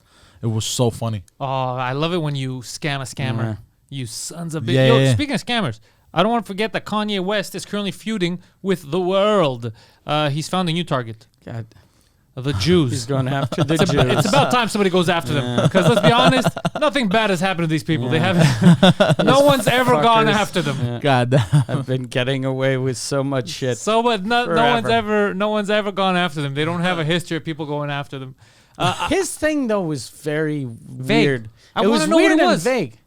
It was so funny. Oh, I love it when you scam a scammer. Yeah. You sons of bitch. Yeah, Yo, yeah. speaking of scammers, I don't want to forget that Kanye West is currently feuding with the world. He's found a new target. God. The Jews. He's going after the Jews. It's about time somebody goes after them. Because let's be honest, nothing bad has happened to these people. They haven't. No one's ever gone fuckers. after them. Yeah. God. I've been getting away with so much shit. So, but no Forever. one's ever gone after them. They don't have a history of people going after them. His thing though was very weird. I It wanna was know what weird it and was. vague.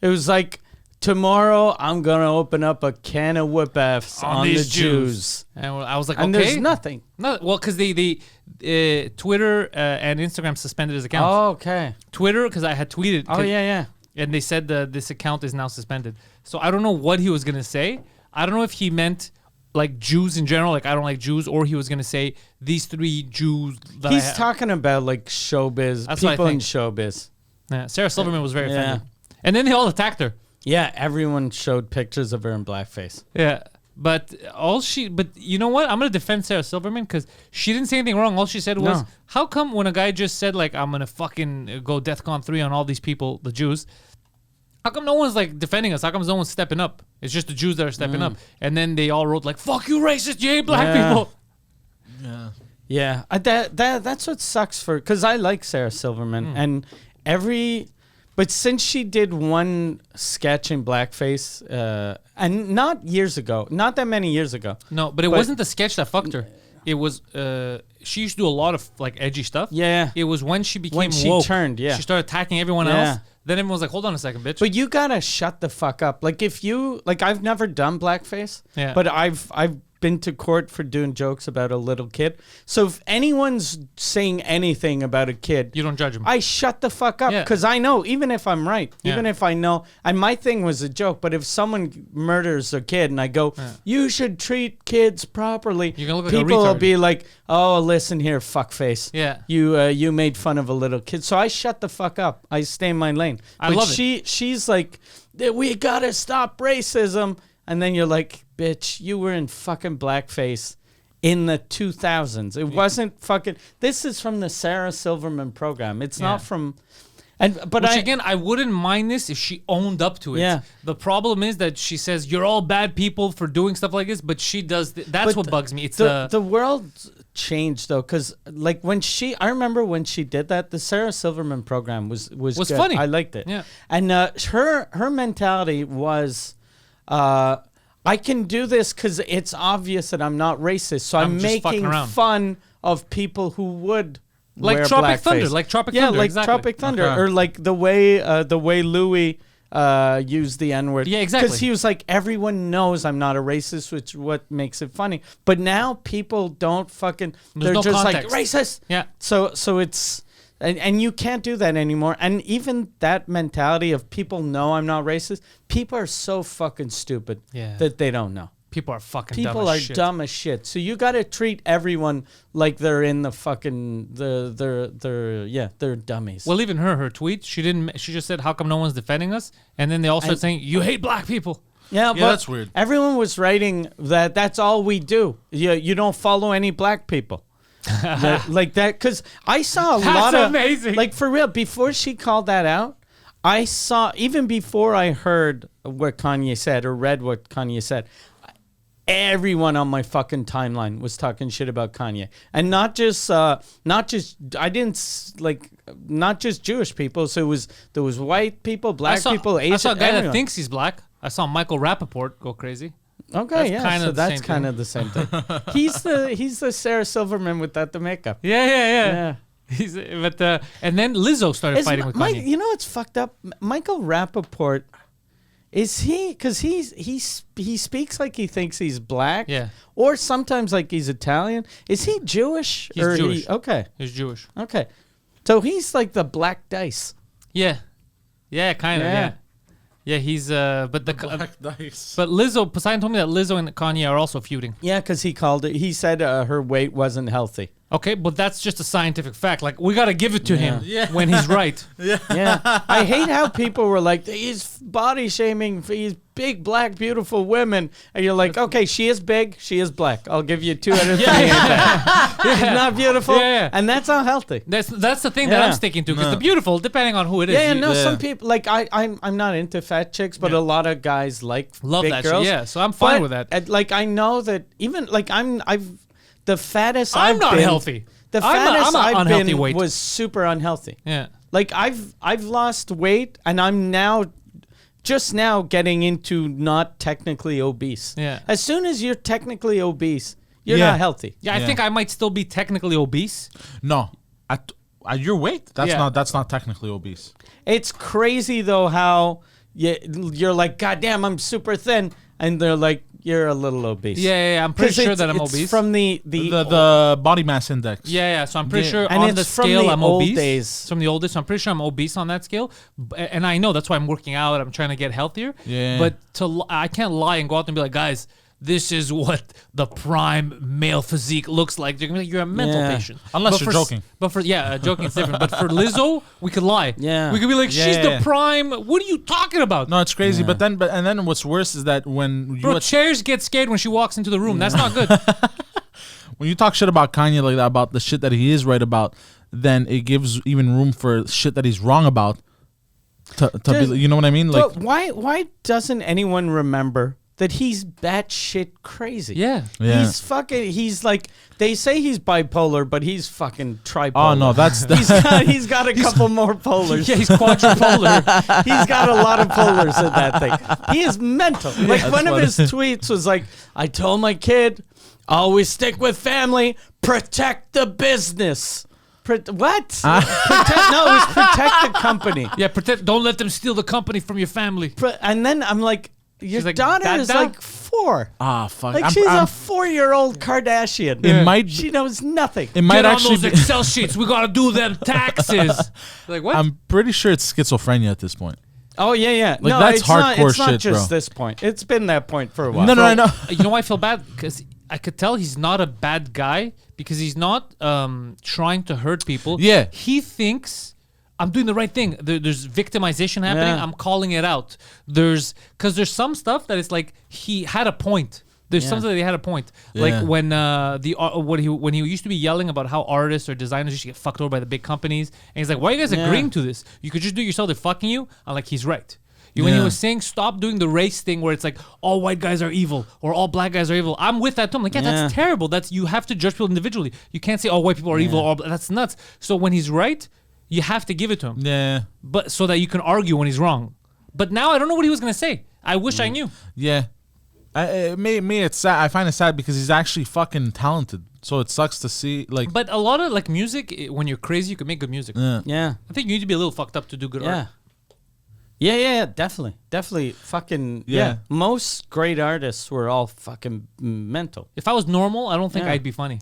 It was like, tomorrow I'm gonna open up a can of whip ass on the these Jews. And I was like, And okay. there's nothing. No, well, because they Twitter and Instagram suspended his account. Oh, okay. Twitter, because I had tweeted. Oh, yeah. And they said this account is now suspended. So I don't know what he was gonna say. I don't know if he meant like Jews in general, like I don't like Jews, or he was gonna say these 3 Jews. That He's talking about like showbiz, That's what I people in think. showbiz. Yeah, Sarah Silverman was very Yeah. offended. And then they all attacked her. Yeah, everyone showed pictures of her in blackface. Yeah. But you know what? I'm gonna defend Sarah Silverman because she didn't say anything wrong. All she said was, No. "How come when a guy just said like I'm gonna fucking go DEFCON 3 on all these people, the Jews? How come no one's like defending us? How come no one's stepping up? It's just the Jews that are stepping up." And then they all wrote like, "Fuck you, racist! You hate black Yeah. people." Yeah. Yeah, that's what sucks for, because I like Sarah Silverman and but since she did one sketch in blackface, and not that many years ago. No, but it wasn't the sketch that fucked her. It was she used to do a lot of like edgy stuff. Yeah. It was when she became When she woke. turned, yeah. She started attacking everyone Yeah. else. Then everyone was like, "Hold on a second, bitch." But you gotta shut the fuck up. Like if you I've never done blackface, Yeah. but I've been to court for doing jokes about a little kid. So if anyone's saying anything about a kid, You don't judge them. I shut the fuck up Yeah. because I know, even if I'm right, even Yeah. if I know, and my thing was a joke, but if someone murders a kid and I go, you should treat kids properly, You're gonna look like a people will retard. be like, oh, listen here, fuckface. Yeah. You made fun of a little kid. So I shut the fuck up. I stay in my lane. I But love it. she's like, we gotta stop racism. And then you're like, bitch, you were in fucking blackface in the 2000s. It wasn't fucking. This is from the Sarah Silverman program. It's not from. But Which again, I wouldn't mind this if she owned up to it. Yeah. The problem is that she says you're all bad people for doing stuff like this, but she does. That's But what bugs me. It's the world changed though, because like I remember when she did that, the Sarah Silverman program was good. funny. I liked it. Yeah. And her mentality was, I can do this because it's obvious that I'm not racist, so I'm just fucking making around. fun of people who would. Like wear Tropic blackface. Thunder, like Tropic yeah, Thunder, like exactly. Tropic Thunder, Okay. or like the way Louis used the N word. Yeah, exactly. Because he was like, everyone knows I'm not a racist, which is what makes it funny. But now people don't fucking. There's they're no just context. like racist. Yeah. So it's. And you can't do that anymore. And even that mentality of people know I'm not racist, people are so fucking stupid Yeah. that they don't know. people are fucking People dumb are as shit. dumb as shit. So you got to treat everyone like they're in the fucking they're dummies. Well, even her tweet, she just said, "How come no one's defending us?" And then they all started saying, "You hate black people." yeah, but that's weird. Everyone was writing that's all we do. You don't follow any black people. like that, because I saw a That's lot of amazing. like for real. Before she called that out, I saw, even before I heard what Kanye said or read what Kanye said, everyone on my fucking timeline was talking shit about Kanye, and not just Jewish people. So there was white people, black people, Asian. I saw a guy everyone. that thinks he's black. I saw Michael Rappaport go crazy. Okay, That's yeah, kinda so the that's same kind thing. of the same thing. He's the Sarah Silverman without the makeup. Yeah. And then Lizzo started fighting with Kanye. You know what's fucked up? Michael Rappaport, is he? Because he speaks like he thinks he's black. Yeah. Or sometimes like he's Italian. Is he Jewish? He's Jewish. Okay. He's Jewish. Okay. So he's like the black dice. Yeah, kind of. Yeah. Yeah, he's but Black dice. but Lizzo. Poseidon told me that Lizzo and Kanye are also feuding. Yeah, because he said her weight wasn't healthy. Okay, but that's just a scientific fact. Like, we got to give it to him Yeah. when he's right. Yeah. I hate how people were like, he's body shaming these big, black, beautiful women. And you're like, okay, she is big, she is black. I'll give you 2 out of 3. She's not beautiful. Yeah. And that's unhealthy. That's the thing that I'm sticking to, because the beautiful, depending on who it is. Yeah, you some people, like, I'm not into fat chicks, but a lot of guys like love big that girls. shit. Yeah, so I'm fine with that. Like, I know that even, like, the fattest I'm I've not been, healthy. The I'm fattest a I've unhealthy been weight. was super unhealthy. Yeah. Like I've lost weight and I'm now just now getting into not technically obese. Yeah. As soon as you're technically obese, you're Yeah. not healthy. Yeah, I think I might still be technically obese. No, at your weight, that's Yeah. that's not technically obese. It's crazy though how you're like, God damn, I'm super thin, and they're like, you're a little obese. Yeah, I'm pretty 'Cause sure it's- that I'm it's obese. from the The body mass index. Yeah, so I'm pretty Yeah. sure And on it's the from scale the I'm old obese. days. It's from the oldest, so I'm pretty sure I'm obese on that scale. And I know that's why I'm working out. I'm trying to get healthier. Yeah. But I can't lie and go out and be like, guys, this is what the prime male physique looks like. They're gonna be like, you're a mental Yeah. patient. Unless But you're for joking. But for joking is different. But for Lizzo, we could lie. Yeah. We could be like, she's Yeah. the prime. What are you talking about? No, it's crazy. But then what's worse is that when Bro, you chairs get scared when she walks into the room. That's not good. when you talk shit about Kanye like that, about the shit that he is right about, then it gives even room for shit that he's wrong about. To be, you know what I mean? Like, But why doesn't anyone remember that he's batshit crazy? Yeah. Yeah. He's like, they say he's bipolar, but he's fucking tripolar. oh no, that's He's got a couple more polars. Yeah, he's quadrupolar. He's got a lot of polars in that thing. He is mental. Like That's one of funny. his tweets was like, I told my kid, always stick with family, protect the business. What? No, it was protect the company. Yeah, don't let them steal the company from your family. And then I'm like, your She's like, daughter is "Dada?" like 4. ah fuck. Like she's a 4-year-old Kardashian. It might. She knows nothing. It might Get on actually. those Be, Excel sheets. We gotta do them taxes. Like what? I'm pretty sure it's schizophrenia at this point. Oh yeah. Like, no, that's it's not, hardcore it's not shit, just bro. this point. It's been that point for a while. No, I know. You know why I feel bad? Because I could tell he's not a bad guy because he's not trying to hurt people. Yeah. He thinks I'm doing the right thing. There's victimization happening. Yeah. I'm calling it out. Because there's some stuff that it's like he had a point. There's something that he had a point. Yeah. Like when when he used to be yelling about how artists or designers used to get fucked over by the big companies, and he's like, "Why are you guys agreeing to this? You could just do it yourself. They're fucking you." I'm like, he's right. When he Yeah. was saying stop doing the race thing where it's like all white guys are evil or all black guys are evil, I'm with that too. I'm like, that's terrible. You have to judge people individually. You can't say all white people are evil. Or that's nuts. So when he's right, you have to give it to him. Yeah. But so that you can argue when he's wrong. But now I don't know what he was gonna say. I wish I knew. Yeah. Me, it's sad. I find it sad because he's actually fucking talented. So it sucks to see, like. But a lot of like music, when you're crazy, you can make good music. Yeah. I think you need to be a little fucked up to do good art. Yeah, definitely. Fucking Yeah. Most great artists were all fucking mental. If I was normal, I don't think Yeah. I'd be funny.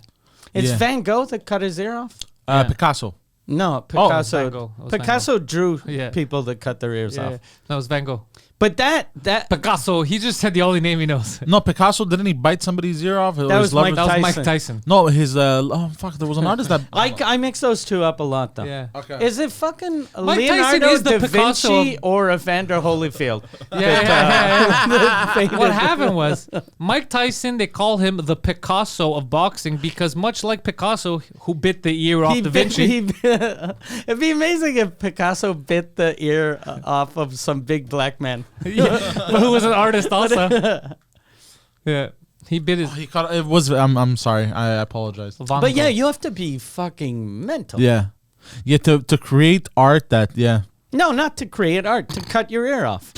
It's Yeah. Van Gogh that cut his ear off. Picasso. No, Van Gogh. Picasso. It was Van Picasso drew Yeah. people that cut their ears Yeah, off. that was Van Gogh. But that Picasso, he just said the only name he knows. No, Picasso, didn't he bite somebody's ear off? Or That his was Mike lover's- That was Tyson. Mike Tyson. No, his oh fuck, there was an artist that I mix those two up a lot though. Yeah. Okay. Is it fucking Mike Leonardo Tyson is the da Picasso Vinci of- or Evander Holyfield? Yeah. What happened was Mike Tyson, they call him the Picasso of boxing because much like Picasso, who bit the ear off Da Vinci. It'd be amazing if Picasso bit the ear off of some big black man. Who was an artist also. Yeah. He bit his he caught it was I'm sorry. I apologize. Van But yeah, Gogh. you have to be fucking mental. Yeah. Yeah, to create art that No, not to create art, to cut your ear off.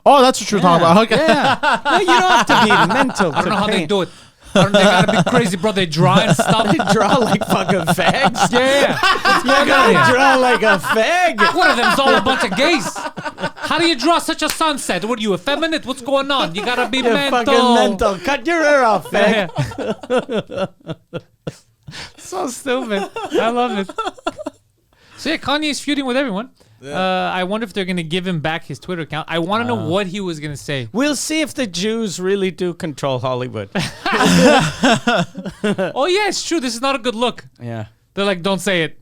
Oh, that's what you're talking about. Okay. Yeah. No, you don't have to be mental. I don't know how they do it. They gotta be crazy, bro. They draw and stuff. They draw like fucking fags. Yeah. You gotta draw like a fag. What are them? It's all a bunch of gays. How do you draw such a sunset? What are you, effeminate? What's going on? You gotta be You're mental. fucking mental. Cut your ear off, fag. Yeah. So stupid. I love it. So yeah, Kanye's feuding with everyone. I wonder if they're gonna give him back his Twitter account. I want to know what he was gonna say. We'll see if the Jews really do control Hollywood. Oh yeah, it's true. This is not a good look. Yeah. They're like, don't say it.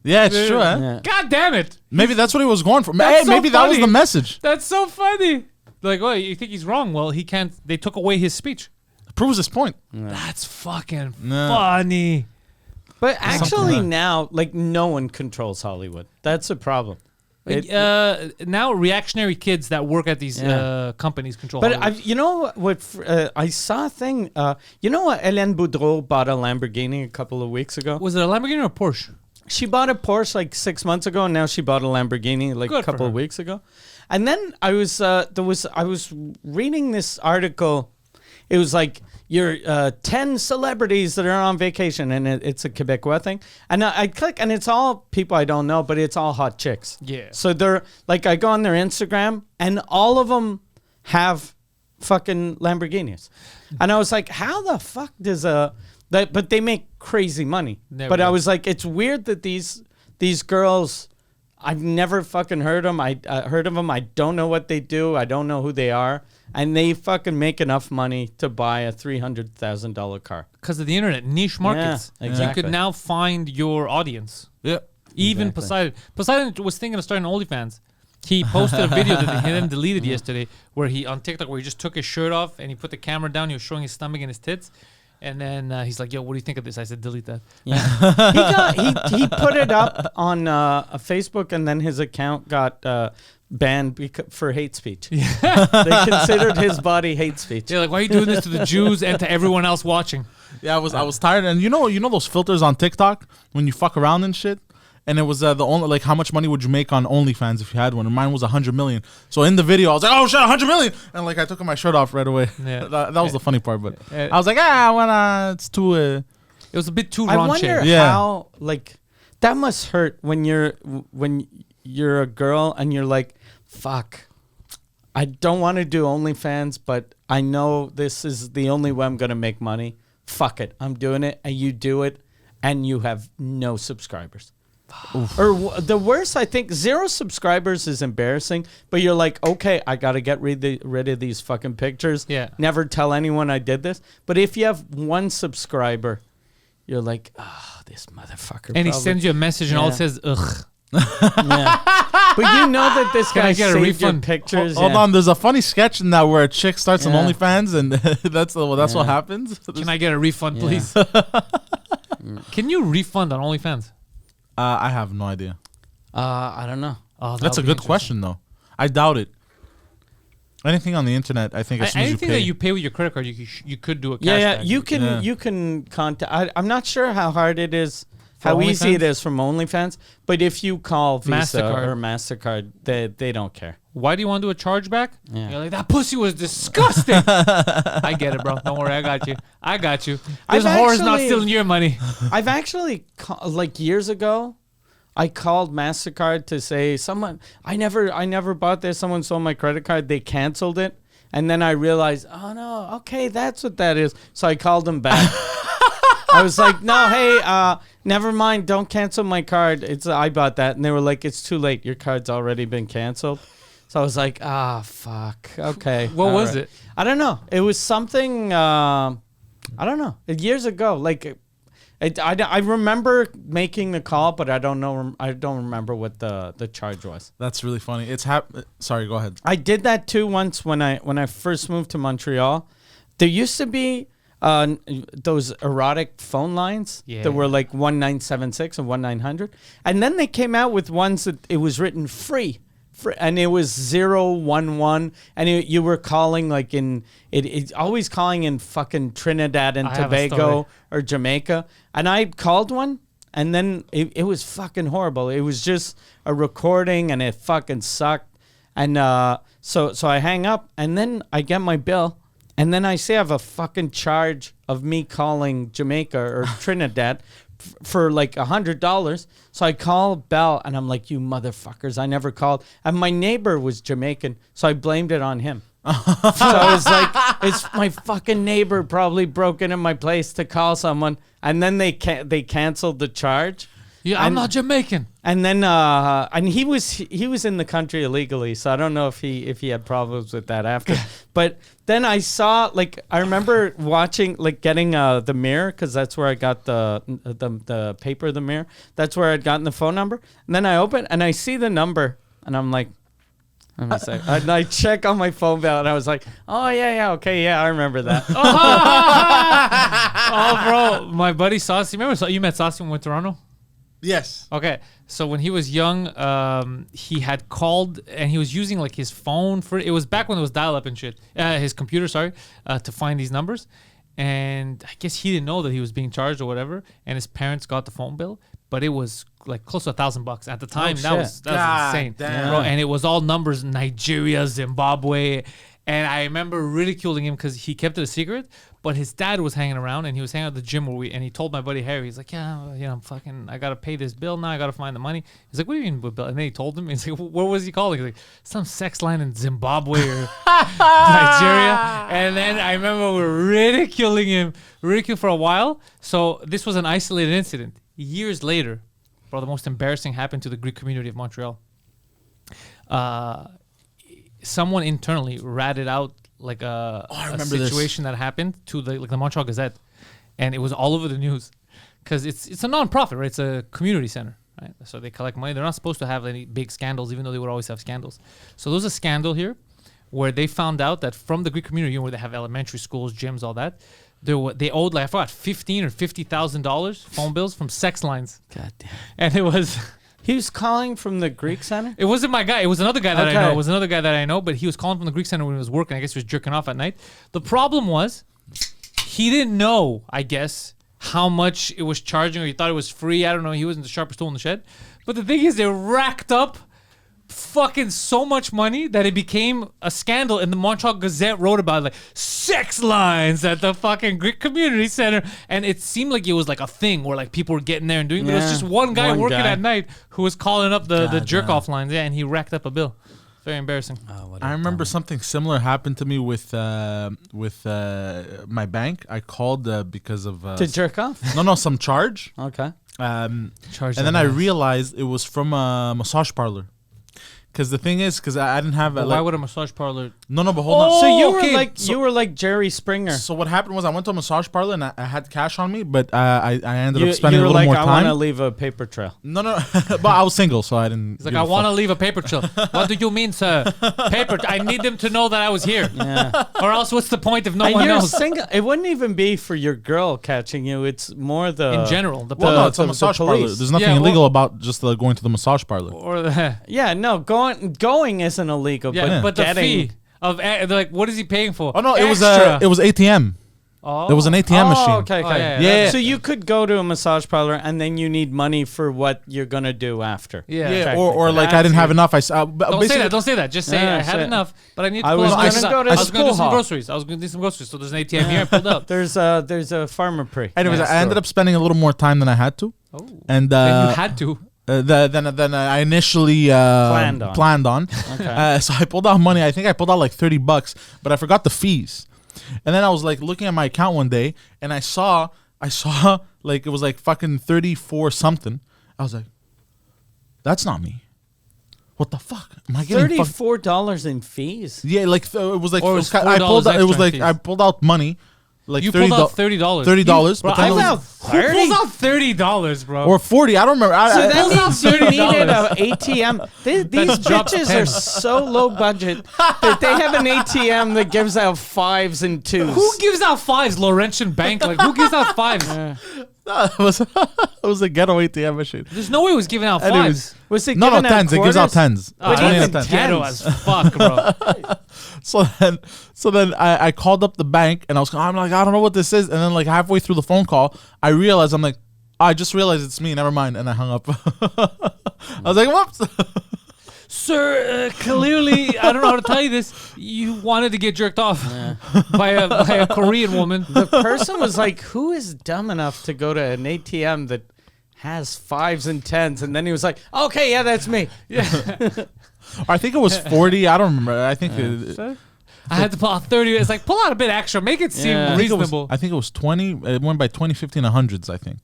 Yeah, it's true. Eh? Yeah. God damn it. Maybe that's what he was going for. That's Hey, so maybe that was funny. the message. That's so funny. Like, well, you think he's wrong? Well, he can't. They took away his speech. Proves his point. That's fucking No. funny. But actually like- now, like, no one controls Hollywood. That's a problem. Now reactionary kids that work at these Yeah. companies control. But Hollywood. you know what? I saw a thing. You know what? Hélène Boudreau bought a Lamborghini a couple of weeks ago. Was it a Lamborghini or a Porsche? She bought a Porsche like 6 months ago, and now she bought a Lamborghini like Good a for couple of her. weeks ago. And then I was reading this article. It was like your 10 celebrities that are on vacation, and it's a Quebecois thing. And I click, and it's all people I don't know, but it's all hot chicks. Yeah. So they're like, I go on their Instagram, and all of them have fucking Lamborghinis. And I was like, how the fuck does but they make crazy money. Never But I will. was like, it's weird that these girls, I've never fucking heard them. I heard of them. I don't know what they do. I don't know who they are. And they fucking make enough money to buy a $300,000 car. Because of the internet, niche markets. Yeah, You exactly. could now find your audience. Yeah. Even Exactly. Poseidon. Poseidon was thinking of starting Onlyfans. He posted a video that he then deleted yesterday, where he on TikTok, where he just took his shirt off and he put the camera down. He was showing his stomach and his tits, and then he's like, "Yo, what do you think of this?" I said, "Delete that." Yeah. he put it up on a Facebook, and then his account got banned for hate speech. They considered his body hate speech. They're like, "Why are you doing this to the Jews and to everyone else watching?" Yeah, I was tired, and you know those filters on TikTok when you fuck around and shit, and it was the only like how much money would you make on OnlyFans if you had one? And mine was 100 million. So in the video, I was like, oh shit, 100 million, and like I took my shirt off right away. Yeah. that was the funny part, but I was like, I wanna. It's too. It was a bit too I raunchy. wonder Yeah. how like that must hurt when you're a girl and you're like, fuck, I don't want to do OnlyFans, but I know this is the only way I'm gonna make money. Fuck it, I'm doing it, and you do it, and you have no subscribers. The worst, I think, 0 subscribers is embarrassing, but you're like, okay, I got to get rid of these fucking pictures. Yeah. Never tell anyone I did this. But if you have 1 subscriber, you're like, oh, this motherfucker. And he probably- sends you a message, and all it Yeah. says, "Ugh." Yeah. But you know that this Can I guy get a saved your refund? pictures. Hold yeah. on, there's a funny sketch in that where a chick starts Yeah. an OnlyFans, and that's what Yeah. happens. Can I get a refund, Yeah. please? Can you refund on OnlyFans? I have no idea. I don't know. Oh, that That's a would be good interesting. question, though. I doubt it. Anything on the internet, I think as soon as you Anything pay. that you pay with your credit card, you could do a cash Yeah, back. you can contact. I'm not sure how hard it is, how easy OnlyFans? it is from OnlyFans. But if you call Visa MasterCard. or Mastercard, they don't care. Why do you want to do a chargeback? Yeah. You're like, that pussy was disgusting. I get it, bro. Don't worry, I got you. This I've whore's not actually- stealing your money. I've actually like years ago, I called Mastercard to say someone I never bought this. Someone stole my credit card. They canceled it, and then I realized, oh no, okay, that's what that is. So I called them back. I was like, no, hey, never mind. Don't cancel my card. I bought that, and they were like, it's too late. Your card's already been canceled. So I was like, fuck. Okay. What all was right. it? I don't know. It was something. I don't know. Years ago, like. I remember making the call, but I don't know. I don't remember what the charge was. That's really funny. Sorry, go ahead. I did that too once when I first moved to Montreal. There used to be those erotic phone lines Yeah. that were like 1976 and 1900, and then they came out with ones that it was written free. And it was 011, and you were calling like it's always calling in fucking Trinidad and I have a story. Tobago or Jamaica. And I called one, and then it was fucking horrible. It was just a recording, and it fucking sucked. And so I hang up, and then I get my bill, and then I say I have a fucking charge of me calling Jamaica or Trinidad for like $100. So I call Bell, and I'm like, you motherfuckers, I never called. And my neighbor was Jamaican, so I blamed it on him. So I was like, it's my fucking neighbor probably broke into my place to call someone, and then they canceled the charge. Yeah, I'm not Jamaican. And then and he was in the country illegally, so I don't know if he had problems with that after. But then I saw, like, I remember watching, like, getting the mirror, because that's where I got the paper, the mirror. That's where I'd gotten the phone number. And then I open and I see the number, and I'm like, let me say. And I check on my phone bill, and I was like, oh yeah, okay, yeah, I remember that. Oh, bro, my buddy Saucy. Remember you met Saucy when we went to Toronto? Yes. Okay, so when he was young, he had called and he was using like his phone for it was back when it was dial-up and shit. His computer, sorry, to find these numbers, and I guess he didn't know that he was being charged or whatever. And his parents got the phone bill, but it was like close to $1,000 at the time. That was insane, bro. And it was all numbers: Nigeria, Zimbabwe. And I remember ridiculing him because he kept it a secret. But his dad was hanging around, and he was hanging out at the gym and he told my buddy Harry, he's like, yeah, I gotta pay this bill now. I gotta find the money. He's like, what do you mean with bill? And then he told him, he's like, what was he calling? He's like, some sex line in Zimbabwe or Nigeria. And then I remember we were ridiculing for a while. So this was an isolated incident. Years later, bro, the most embarrassing happened to the Greek community of Montreal. Someone internally ratted out like a situation that happened to the Montreal Gazette, and it was all over the news because it's a non-profit, right? It's a community center, right? So they collect money. They're not supposed to have any big scandals, even though they would always have scandals. So there was a scandal here where they found out that from the Greek community, where they have elementary schools, gyms, all that, they owed like I forgot $15,000 or $50,000 phone bills from sex lines. God damn. And it was. He was calling from the Greek Center? It wasn't my guy. It was another guy that I know. But he was calling from the Greek Center when he was working. I guess he was jerking off at night. The problem was he didn't know, I guess, how much it was charging, or he thought it was free. I don't know. He wasn't the sharpest tool in the shed. But the thing is, they racked up fucking so much money that it became a scandal, and the Montreal Gazette wrote about it, like sex lines at the fucking Greek Community Center, and it seemed like it was like a thing where like people were getting there and doing it. But it was just one guy working at night who was calling up the jerk off lines, and he racked up a bill. Very embarrassing. I remember something similar happened to me with my bank. I called because of to jerk off. No, some charge. Okay. And then I realized it was from a massage parlor. Because the thing is, because I didn't have. Why would a massage parlor? No, but hold on. So you were like Jerry Springer. So what happened was I went to a massage parlor and I had cash on me, but I ended up spending a little more time. I want to leave a paper trail. No, but I was single, so I didn't. He's like, I want to leave a paper trail. What do you mean, sir? Paper? I need them to know that I was here. Yeah. Or else, what's the point if no one knows? Single. It wouldn't even be for your girl catching you. It's more in general. No, it's a massage parlor. There's nothing illegal about just going to the massage parlor. Going isn't illegal, but the fee of like, what is he paying for? Oh no, it was ATM. Oh, there was an ATM machine. Okay. Yeah. So you could go to a massage parlor and then you need money for what you're gonna do after. Yeah. Or like I didn't have enough. Don't say that. Just say I had enough, but I need to pull out. I was gonna do some groceries. So there's an ATM here. I pulled up. There's a farmer pre. Anyways, I ended up spending a little more time than I had to. Oh. And you had to. Then I initially planned on. Okay. So I pulled out money. I think I pulled out like $30, but I forgot the fees. And then I was like looking at my account one day, and I saw like it was like fucking 34 something. I was like, that's not me. What the fuck? Am I getting $34 in fees? Yeah, like it was like or it was I pulled out money. Like you pulled out $30. $30. Who pulls out $30, bro? Or 40. I don't remember. So that means you needed an ATM. These bitches are so low budget that they have an ATM that gives out 5s and 2s. Who gives out 5s? Laurentian Bank? Like, who gives out 5s? No, it was a ghetto ATM machine. There's no way it was giving out 5s. Was it no, 10s. It gives out 10s. But even ghetto as fuck, bro. So then I called up the bank and I'm like, I don't know what this is. And then like halfway through the phone call, I realized I just realized it's me. Never mind. And I hung up. I was like, whoops. Sir, clearly, I don't know how to tell you this. You wanted to get jerked off by a Korean woman. The person was like, who is dumb enough to go to an ATM that has 5s and 10s? And then he was like, okay, yeah, that's me. Yeah. I think it was 40. I don't remember. I think I had to pull out 30. It's like, pull out a bit extra. Make it seem reasonable. I think it was 20. It went by 20, 15, 100s, I think.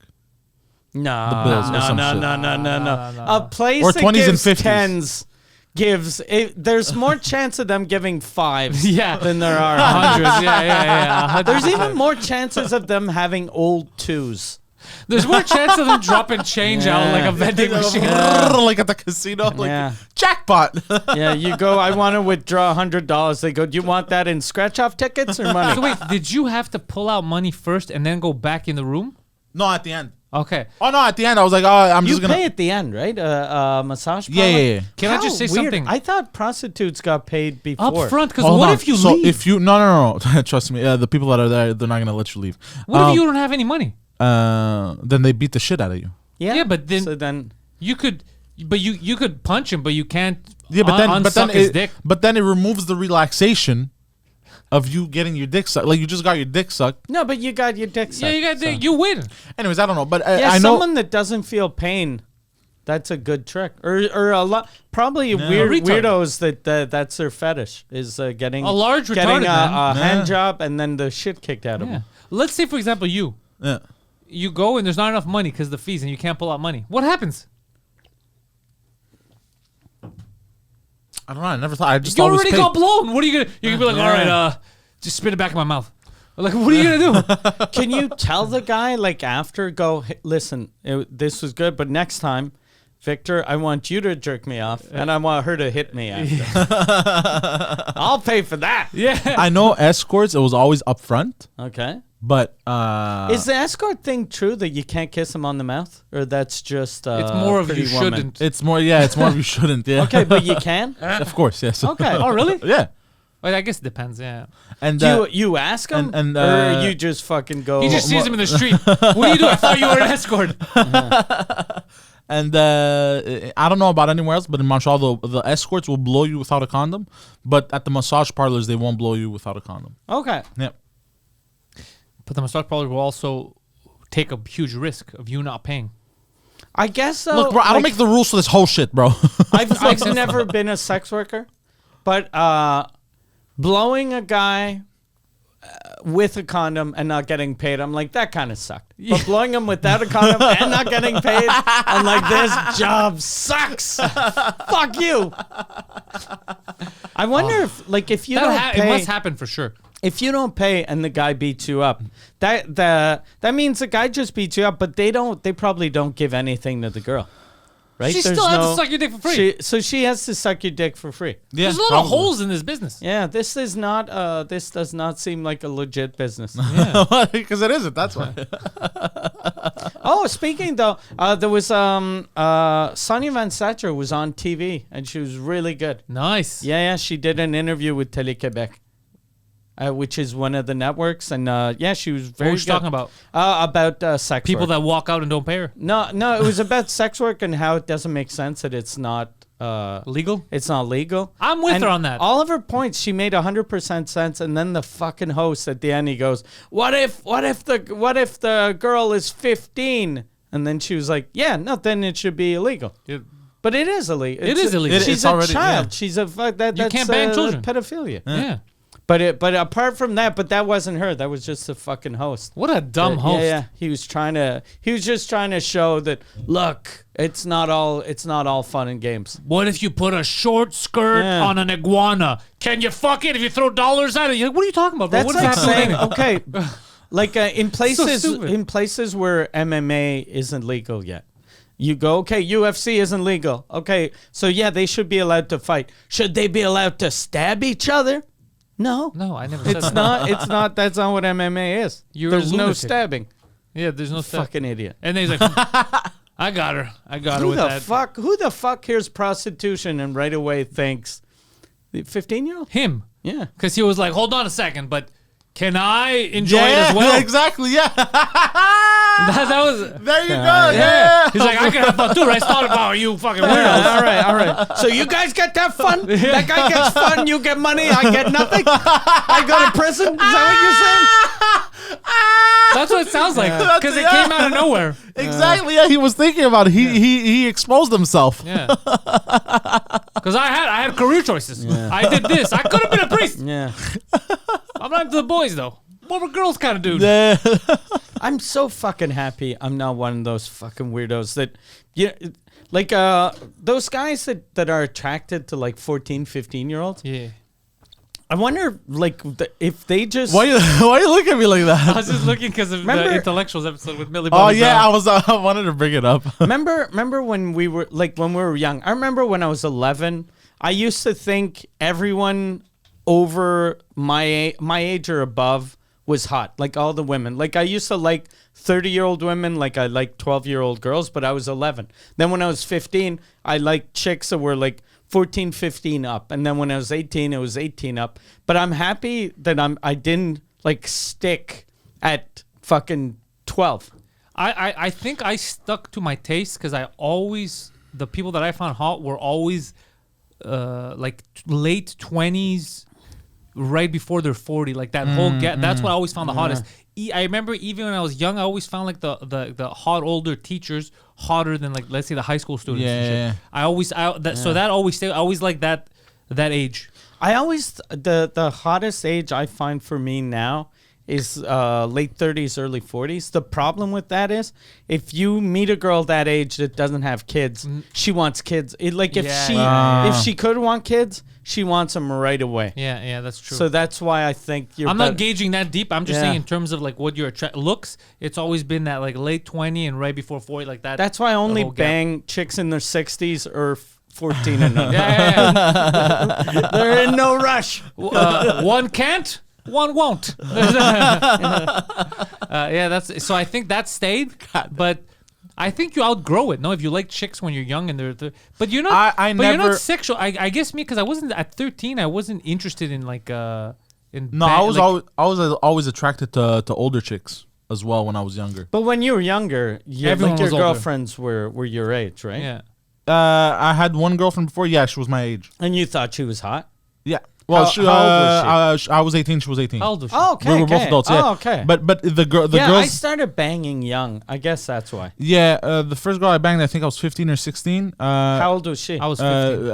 No, the bills or no, some no, shit. no, no, no, no, no. A place Or that 20s and gives 50s. tens gives there's more chance of them giving fives Yeah. than there are Hundreds. Yeah. There's even more chances of them having old twos. There's more chance of them dropping change out like a vending machine. Like at the casino, like Yeah. jackpot. Yeah, you go, I want to withdraw $100. They go, do you want that in scratch-off tickets or money? So wait, did you have to pull out money first and then go back in the room? No, at the end. Okay. Oh no, at the end I was like, oh, I'm You just gonna. pay at the end, right? Massage parlor? Yeah. Can I just say Weird. something? I thought prostitutes got paid before. Up front, because Hold what on. if you so leave? if you no, trust me, the people that are there, they're not gonna let you leave. What if you don't have any money? Then they beat the shit out of you. Yeah, but then So then... you could, but you could punch him, but you can't. Yeah, but then his dick. but then it removes the relaxation of you getting your dick sucked. Like you just got your dick sucked. No, but you got your dick sucked. Yeah, you got so. you win. Anyways, I don't know, but Yeah, I know. someone that doesn't feel pain, that's a good trick. Or a lot, probably Retard. weirdos that's their fetish is getting A large getting retarded man. a hand Yeah. job and then the shit kicked out of Yeah. them. Let's say, for example, you go and there's not enough money because of the fees and you can't pull out money. What happens? I don't know. I never thought. I just You always already paid. got blown. What are you gonna? You're gonna be like, all right, just spit it back in my mouth. Like, what are you gonna do? Can you tell the guy like after go, "Hey, listen, this was good, but next time, Victor, I want you to jerk me off and I want her to hit me after. I'll pay for that. Yeah. I know escorts. It was always up front, Okay. but Is the escort thing true that you can't kiss him on the mouth, or that's just It's more of Pretty you Woman? shouldn't. it's more. Yeah, it's more of you shouldn't. Yeah. Okay, but you can. Of course. Yes. Okay. Oh, really? Yeah. Well, I guess it depends. Yeah. And You ask him, and, or you just fucking go. He just sees him in the street. What do you do? I thought you were an escort. And I don't know about anywhere else, but in Montreal, the escorts will blow you without a condom. But at the massage parlors, they won't blow you without a condom. Okay. Yeah. But the massage parlor will also take a huge risk of you not paying. I guess so. Look, bro, I don't make the rules for this whole shit, bro. I've never been a sex worker, but blowing a guy with a condom and not getting paid, I'm like, that kind of sucked. But blowing him without a condom and not getting paid, I'm like, this job sucks. Fuck you. I wonder if, like, if you don't It pay, must happen for sure. if you don't pay and the guy beats you up, that means the guy just beats you up, but they probably don't give anything to the girl. Right? She There's still has to suck your dick for free. So she has to suck your dick for free. Yeah, There's a lot of holes in this business. Yeah, this is not. This does not seem like a legit business. Because it isn't. That's why. Oh, speaking though, there was Sonia Van Satcher was on TV and she was really good. Nice. Yeah, she did an interview with Télé-Québec, which is one of the networks, and yeah, she was very What was she good. talking about? About sex People work. that walk out and don't pay her. No, it was about sex work and how it doesn't make sense that it's not Legal? It's not legal. I'm with And her on that. All of her points, she made 100% sense. And then the fucking host at the end, he goes, "What if the girl is 15?" And then she was like, "Yeah, no, then it should be illegal." But it is illegal. It is illegal. She's It's a already- child. yeah. She's a fuck. That's can't ban children. Pedophilia. Yeah. But apart from that, but that wasn't her. That was just the fucking host. What a dumb host. Yeah. He was just trying to show that, look, it's not all fun and games. What if you put a short skirt Yeah. on an iguana? Can you fuck it if you throw dollars at it? You're like, what are you talking about, bro? That's What like is saying, happening? okay, like in places stupid. where MMA isn't legal yet. You go, okay, UFC isn't legal. Okay, so yeah, they should be allowed to fight. Should they be allowed to stab each other? No. No, I never said It's that. not. It's not. That's not what MMA is. You're a There's no lunatic. stabbing. Yeah, there's no stuff. Fucking idiot. And then he's like, I got her. I got her Who with the that. fuck? Who the fuck hears prostitution and right away thinks the 15-year-old? Him. Yeah. Because he was like, hold on a second, but can I enjoy it as well? Exactly. Yeah. That was... There you go. Yeah. Yeah. He's like, I can have fun too. I thought about you fucking Yeah, weirdos. all right. So you guys get that fun? That guy gets fun, you get money, I get nothing? I go to prison? Is that That's what it sounds like. Because it came out of nowhere. Exactly. Yeah. He was thinking about it. He exposed himself. Yeah. Because I had career choices. I did this. I could have been a priest. what you're saying? Yeah. I'm not into the boys though. More of a girls kind of dude. Yeah. I'm so fucking happy I'm not one of those fucking weirdos that, like those guys that are attracted to like 14, 15-year-olds. Yeah. I wonder, like, if they just. Why you look at me like I that? was just looking because of Remember- the intellectuals episode with Millie Oh Bobby yeah, Brown. I wanted to bring it up. remember when we were young. I remember when I was 11. I used to think everyone over my age or above was hot. Like all the women. Like I used to like 30-year-old women. Like I like 12-year-old girls. But I was 11. Then when I was 15, I liked chicks that were like 14, 15 up. And then when I was 18, it was 18 up. But I'm happy that I didn't like stick at fucking 12. I think I stuck to my taste because the people that I found hot were always like late 20s, right before they're 40. Like that whole that's what I always found the hottest. I remember even when I was young, I always found like the hot older teachers hotter than like, let's say, the high school students. Yeah, And shit. yeah. So that always stayed. I always like that age. I always the hottest age I find for me now is late 30s, early 40s. The problem with that is if you meet a girl that age that doesn't have kids, she wants kids. If she could want kids, she wants them right away. Yeah, that's true. So that's why I think I'm not gauging that deep. I'm just Yeah. saying in terms of like what your looks. It's always been that like late 20 and right before 40, like that. That's why I only whole gap. bang chicks in their 60s or 14 and up. Yeah. They're in no rush. One can't, one won't. Yeah, that's so. I think that stayed, but I think you outgrow it. No, if you like chicks when you're young and but you're not. I but you're never- not sexual. I guess me because I wasn't at 13. I wasn't interested in like in. No, I was always attracted to older chicks as well when I was younger. But when you were younger, Everyone like your was older. girlfriends were your age, right? Yeah. I had one girlfriend before. Yeah, she was my age. And you thought she was hot? Yeah. Well, How old was I was 18. She was 18. How old was she? Oh, okay. We were both okay. adults. Yeah. Oh, okay. But the girls. I started banging young. I guess that's why. Yeah, the first girl I banged, I think I was 15 or 16. How old was she? I was 15.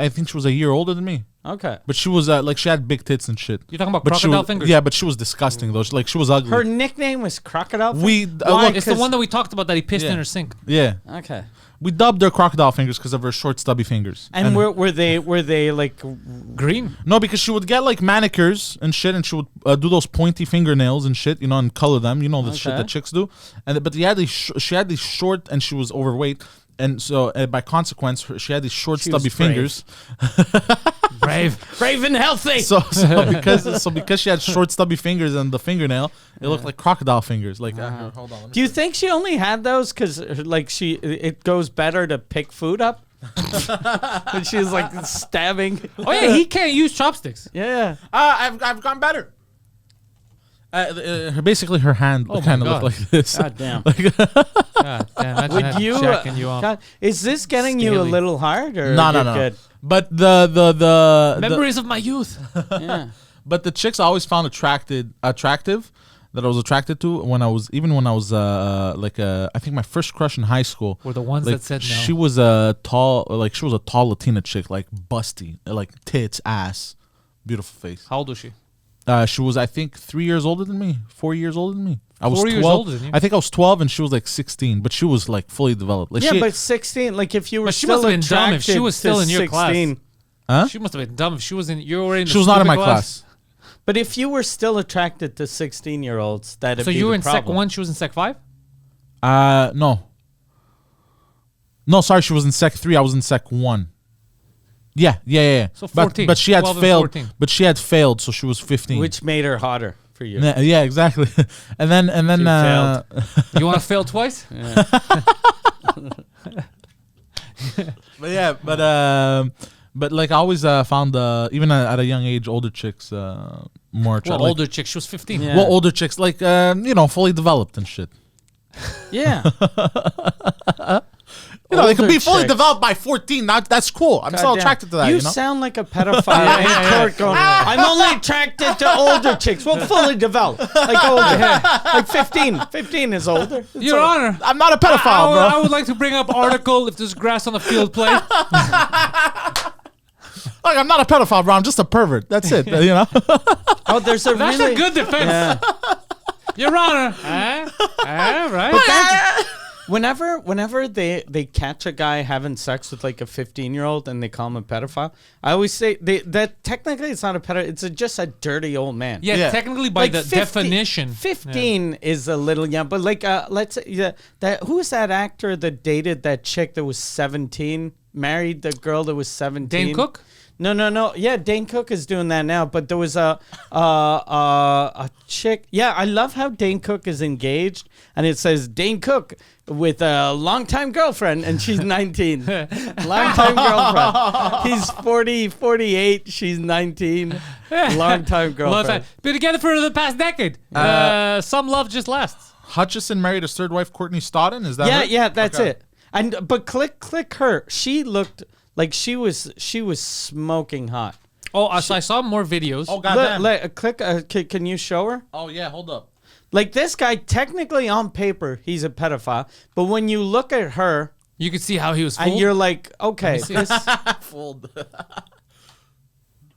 I think she was a year older than me. Okay. But she was like she had big tits and shit. You're talking about But she crocodile was, fingers. yeah, but she was disgusting though. She was ugly. Her nickname was Crocodile. We Why? look, It's the one that we talked about that he pissed in Yeah. her sink. yeah, Okay. we dubbed her crocodile fingers because of her short, stubby fingers. And were they like? Green. No, because she would get like manicures and shit, and she would do those pointy fingernails and shit, and color them. The shit Okay. that chicks do. But she had these short, and she was overweight, and so by consequence, she had these short, She was stubby brave. fingers. Brave and healthy. So because she had short, stubby fingers and the fingernail, it looked like crocodile fingers. Like, hold on. let me Do you see. think she only had those because like it goes better to pick food up? And she's like stabbing. Oh yeah, he can't use chopsticks. Yeah. I've gone better. Basically, her hand Oh my kind of God. looked like this. God damn. God damn, imagine Would that you? jacking you off. God, is this getting you a Scaly. little hard or No, you're no. good? But the Memories of my youth. Yeah. but the chicks I always found attractive that I was attracted to when I was I think my first crush in high school Were the ones like, that said no. she was a tall Latina chick, like busty, like tits, ass, beautiful face. How old was she? She was, I think, 3 years older than me, 4 years older than me. I was 4 years 12. older than you? I think I was 12 and she was like 16, but she was like fully developed. Like, Yeah, she, but 16, like if you were But she still must have been dumb if she attracted was still to in your class. 16, huh? She must have been dumb if she was in. You were in. She was not in my class. But if you were still attracted to 16-year-olds, that'd So be you were the in Sec problem. 1. She was in Sec 5. No. No, sorry, she was in Sec 3. I was in Sec 1. Yeah. So But- 14, But she had 12 and failed. 14. But she had failed, so she was 15. Which made her hotter for you. Yeah, exactly. and then She You want to fail twice? but yeah, but like I always found even at a young age older chicks more Well, attractive. older chick. She was 15. Yeah. Well, older chicks like fully developed and shit. Yeah. They could Older be fully chicks. developed by 14. That's cool. I'm so Goddamn. attracted to that. You You know. sound like a pedophile in court going, I'm only attracted to older chicks. Well, fully developed. Like older. Like 15. 15 is older. It's Your older. Honor. I'm not a pedophile, I bro. would like to bring up article if there's grass on the field play. Like, I'm not a pedophile, bro. I'm just a pervert. That's it. You know. Oh, there's a That's really... a good defense. Yeah. Your Honor. Right? But that's, whenever they catch a guy having sex with like a 15-year-old and they call him a pedophile, I always say that technically it's not a pedophile. It's just a dirty old man. Yeah, technically by Like the 50 definition. 15 is a little young, but like let's say who's that actor that dated that chick that was 17, married the girl that was 17? Dane Cook? No. Yeah, Dane Cook is doing that now. But there was a chick. Yeah, I love how Dane Cook is engaged, and it says Dane Cook with a longtime girlfriend, and she's 19. Longtime girlfriend. He's 40, 48. She's 19. Longtime girlfriend. Been together for the past decade. Some love just lasts. Hutchison married his third wife, Courtney Stodden. Is that her? Yeah, that's Okay. it. But click her. She looked like she was smoking hot. Oh, so I saw more videos. Oh, goddamn. Click. Can you show her? Oh, yeah, hold up. Like this guy, technically on paper, he's a pedophile. But when you look at her, You could see how he was fooled. and you're like, okay, see. this, Fooled.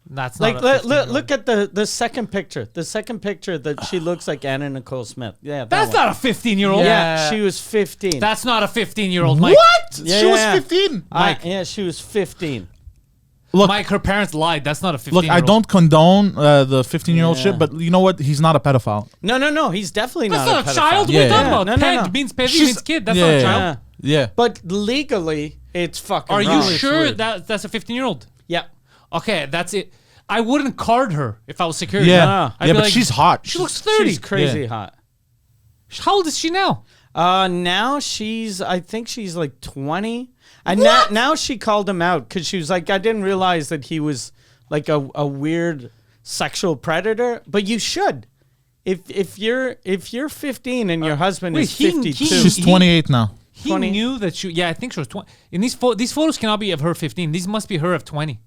That's not like a 15-year-old. look at the second picture. The second picture that she looks like Anna Nicole Smith. Yeah, That's not a 15-year-old. Yeah, she was 15. That's not a 15-year-old, Mike. What? Yeah, she was yeah. 15. Yeah, she was 15. Look, Mike, her parents lied. That's not a 15-year-old. look, I don't condone the 15-year-old Yeah. shit, but you know what? He's not a pedophile. No. He's definitely That's not not a pedophile. child. Yeah, What are you talking yeah. about? No, Ped no. means ped She's- means kid. That's yeah, not a yeah. child. Yeah. But legally, it's fucking Are you wrong. sure that that's a 15-year-old? Yeah. Okay, that's it. I wouldn't card her if I was security. Yeah, No. I'd yeah, be but like, she's hot. She looks 30. She's crazy Yeah. hot. How old is she now? Now I think she's like 20. And now she called him out because she was like, I didn't realize that he was like a weird sexual predator. But you should. If you're 15 and your husband is 52. She's 28 now. He 20. knew that she. Yeah, I think she was 20. And these photos cannot be of her 15. These must be her of 20.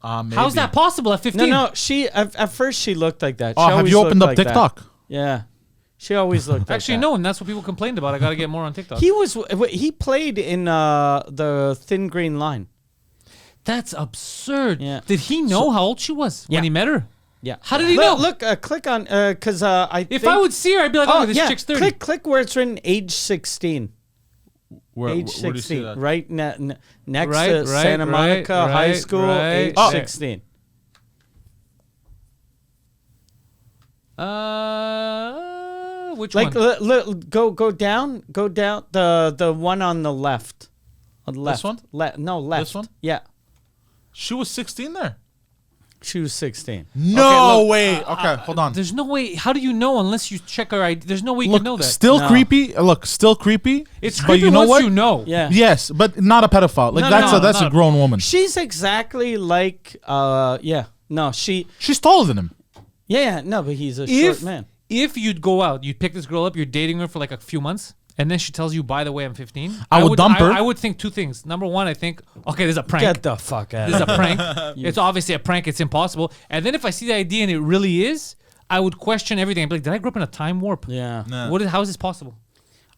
Maybe. How's that possible at 15? No, she at first she looked like that. She Oh, have always you opened looked up like that. TikTok? Yeah. She always looked like Actually, that. no, and that's what people complained about. I got to get more on TikTok. He played in the Thin Green Line. That's absurd. Yeah. Did he know how old she was when Yeah. he met her? Yeah. How did he know? Look, click on because I. If think, I would see her, I'd be like, oh, this chick's 30. Click where it's written age 16. Where, Age where do you see 16, that? right next Right, to right, Santa Monica right, High right, School, right. age Oh. 16. Which Like one? go down the one on the left. On the left. one? No, left. This one? Yeah. She was 16 there. She was 16. No look, way. Okay, hold on. There's no way. How do you know unless you check her ID? There's no way you Look, can know that. still No. creepy. Look, still creepy. It's but creepy you know once what? you know. Yeah. Yes, but not a pedophile. Like No, that's no, that's not a a- grown woman. She's exactly like yeah. No, She's taller than him. yeah, no, but he's a short If man. if you'd go out, you'd pick this girl up, you're dating her for like a few months, and then she tells you, by the way, I'm 15. I would dump her. I would think two things. Number one, I think, okay, this is a prank. Get the fuck out This of is a here. prank. It's obviously a prank. It's impossible. And then if I see the ID and it really is, I would question everything. I'd be like, did I grow up in a time warp? Yeah. Nah. How is this possible?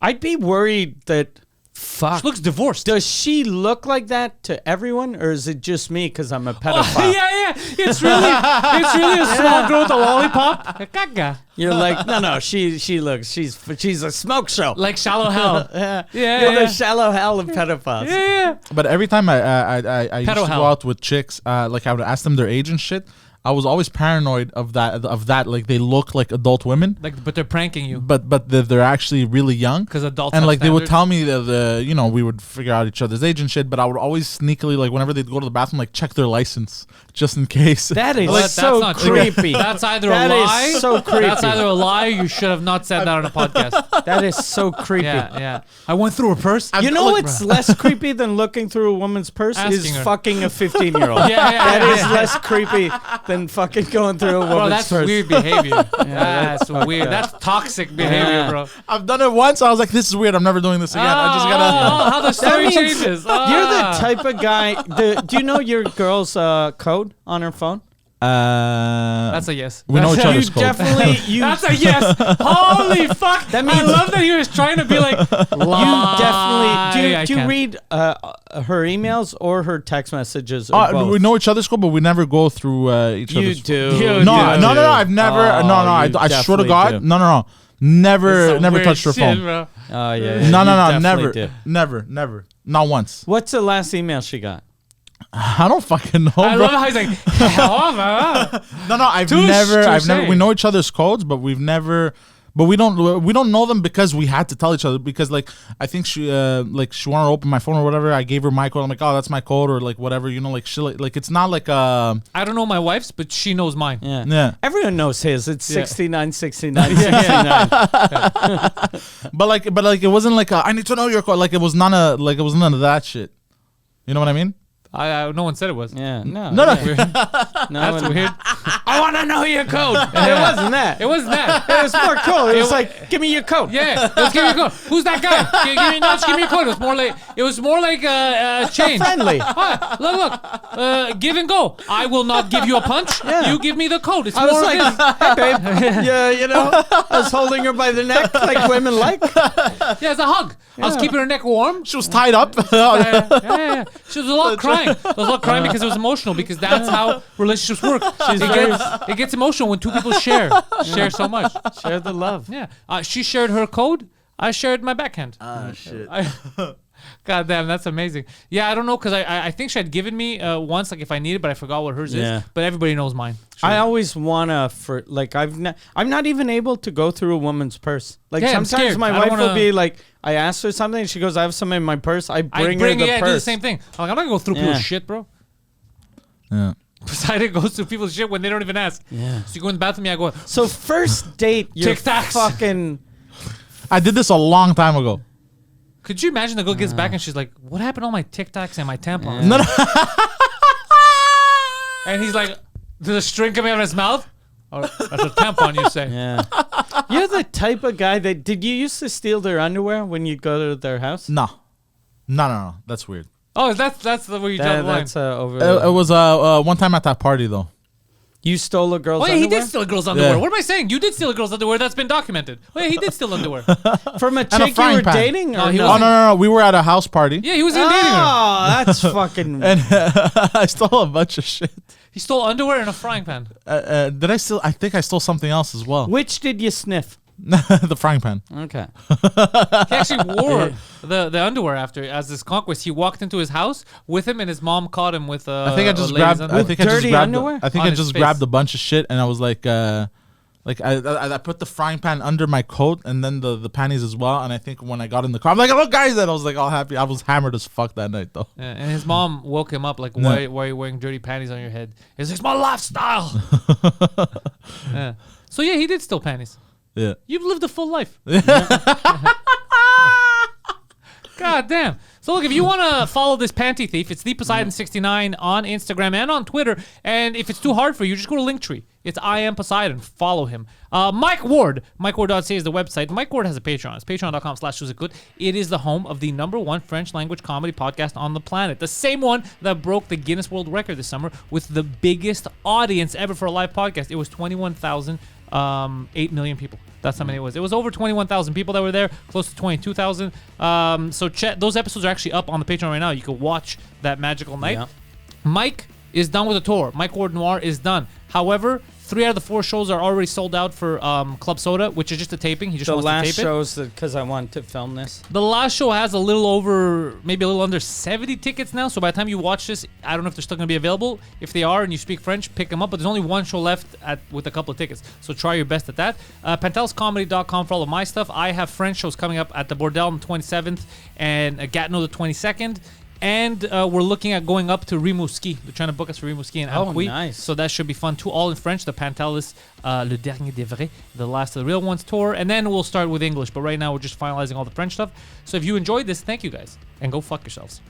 I'd be worried that fuck. She looks divorced. Does she look like that to everyone, or is it just me because I'm a pedophile? Oh, yeah. It's really a small girl with a lollipop. Caca. You're like, no. She looks. She's a smoke show. Like Shallow Hell. Yeah, Yeah, You're yeah. the shallow hell of pedophiles. Yeah. But every time I used to Pedo go hell. out with chicks, like I would ask them their age and shit. I was always paranoid of that. Like they look like adult women, But they're pranking you. but they're actually really young. 'Cause adults and have like they would standards. tell me that we would figure out each other's age and shit. But I would always sneakily, like whenever they'd go to the bathroom, like check their license just in case. That is Well, that's so not true. creepy. That's either That a is lie. so creepy. That's either a lie. You should have not said that on a podcast. That is so creepy. Yeah. I went through her purse. You know Look, what's less creepy than looking through a woman's purse Asking is her. fucking a 15-year-old. Yeah, That is yeah. less creepy than fucking going through a woman's Bro, that's purse. weird behavior. That's weird. That's toxic behavior, Yeah. bro. I've done it once. I was like, this is weird. I'm never doing this again. I just gotta. how the story means changes. You're the type of guy. Do you know your girl's code on her phone? That's a yes. We know each That's a- other's You code. definitely you That's a yes. Holy fuck. That I means- love that he was trying to be like, definitely do you can't. read her emails or her text messages or both? We know each other's code, but we never go through each You other's. do. You No, do. no. I've never. Oh, no. I you swear to definitely God. do. No. Never touched her phone. Bro. Oh yeah. No, you definitely never, did. never, not once. What's the last email she got? I don't fucking know, I bro. love how he's like, however. No, I've Touche, never. touche. We know each other's codes, but we've never. But we don't know them because we had to tell each other because like I think she wanted to open my phone or whatever. I gave her my code. I'm like, oh, that's my code or like whatever. You know, like she like it's not like I don't know my wife's, but she knows mine. Yeah. Yeah. Everyone knows his. It's Yeah. 69, 69, 69. But like it wasn't like I need to know your code. Like it was none of that shit. You know what I mean? No one said it was. Yeah. No. No. Weird. No That's one- weird. I want to know your code. It wasn't that. It wasn't that. It was more cool. It was wa- like, give me your code. Yeah, let's give me a code. Who's that guy? Give me nudge. Give me a code. It was more like a chain. Friendly. Hi, look. Give and go. I will not give you a punch. Yeah. You give me the code. It's I was more like, of this. hey, babe. Yeah, you know, I was holding her by the neck like women like. Yeah, it's a hug. I was keeping her neck warm. She was tied up. Yeah. She was a lot crying. There was a lot crying because it was emotional because that's how relationships work. It gets emotional when two people share so much. Share the love. Yeah. She shared her code. I shared my backhand. Ah shit. God damn, that's amazing. Yeah, I don't know because I think she had given me once like if I needed, but I forgot what hers Yeah. is. But everybody knows mine. I always wanna I'm not even able to go through a woman's purse. Like Yeah, I'm sometimes scared. my I don't wife will wanna- be like, I ask her something, and she goes, I have something in my purse. I bring her the I do the purse. same thing. I'm like, I'm not gonna go through people's shit, bro. Yeah. Poseidon goes through people's shit when they don't even ask. Yeah. So you go in the bathroom, I go, So first date, you're Tic-tacs. fucking. I did this a long time ago. could you imagine the girl gets back and she's like, what happened to all my Tic Tacs and my tampons? No. And he's like, there's a string coming out of his mouth? Oh, that's a tampon, you say. Yeah. You're the type of guy that. Did you used to steal their underwear when you go to their house? No. That's weird. Oh, that's the way you draw the line. That's over. It was one time at that party though. You stole a girl's Oh, yeah, he underwear did steal a girl's underwear. Yeah. What am I saying? You did steal a girl's underwear. That's been documented. Oh, yeah, he did steal underwear. from a a chick you frying were pan. dating, No, or he no? Oh wasn't- no. We were at a house party Yeah, he was even dating her. Oh, that's fucking. and I stole a bunch of shit. He stole underwear and a frying pan. Did I steal? I think I stole something else as well. Which did you sniff? The frying pan. Okay. He actually wore the underwear after as this conquest. He walked into his house with him, and his mom caught him with. I think I just a lady's grabbed. I underwear. think I just dirty grabbed. underwear? I think On I his just face. grabbed a bunch of shit, and I was like I put the frying pan under my coat and then the panties as well. And I think when I got in the car, I'm like, look, guys, and I was like all happy. I was hammered as fuck that night though. Yeah, and his mom woke him up like, No. why are you wearing dirty panties on your head? He's like, it's my lifestyle. Yeah. So yeah, he did steal panties. Yeah. You've lived a full life. God damn. So look, if you want to follow this panty thief, it's ThePoseidon69 on Instagram and on Twitter. And if it's too hard for you, just go to Linktree. It's I am Poseidon. Follow him. Mike Ward. MikeWard.ca is the website. Mike Ward has a Patreon. It's patreon.com/Good. It is the home of the #1 French language comedy podcast on the planet. The same one that broke the Guinness World Record this summer with the biggest audience ever for a live podcast. It was 21,000, 8 million people. That's how many it was. It was over 21,000 people that were there, close to 22,000. So those episodes are actually up on the Patreon right now. You can watch that magical night. Yeah. Mike is done with the tour. Mike Ward Noir is done. However, 3 out of the 4 shows are already sold out for Club Soda, which is just a taping. He just The wants to last tape it. shows because I wanted to film this. The last show has a little over, maybe a little under 70 tickets now. So by the time you watch this, I don't know if they're still going to be available. If they are and you speak French, pick them up. But there's only 1 show left with a couple of tickets. So try your best at that. PantelisComedy.com for all of my stuff. I have French shows coming up at the Bordel on the 27th and Gatineau the 22nd. And we're looking at going up to Rimouski. They're trying to book us for Rimouski and Oh, Amqui. nice. So that should be fun too. All in French. The Pantelis, Le Dernier des Vrais, the last of the real ones tour. And then we'll start with English. But right now we're just finalizing all the French stuff. So if you enjoyed this, thank you guys. And go fuck yourselves.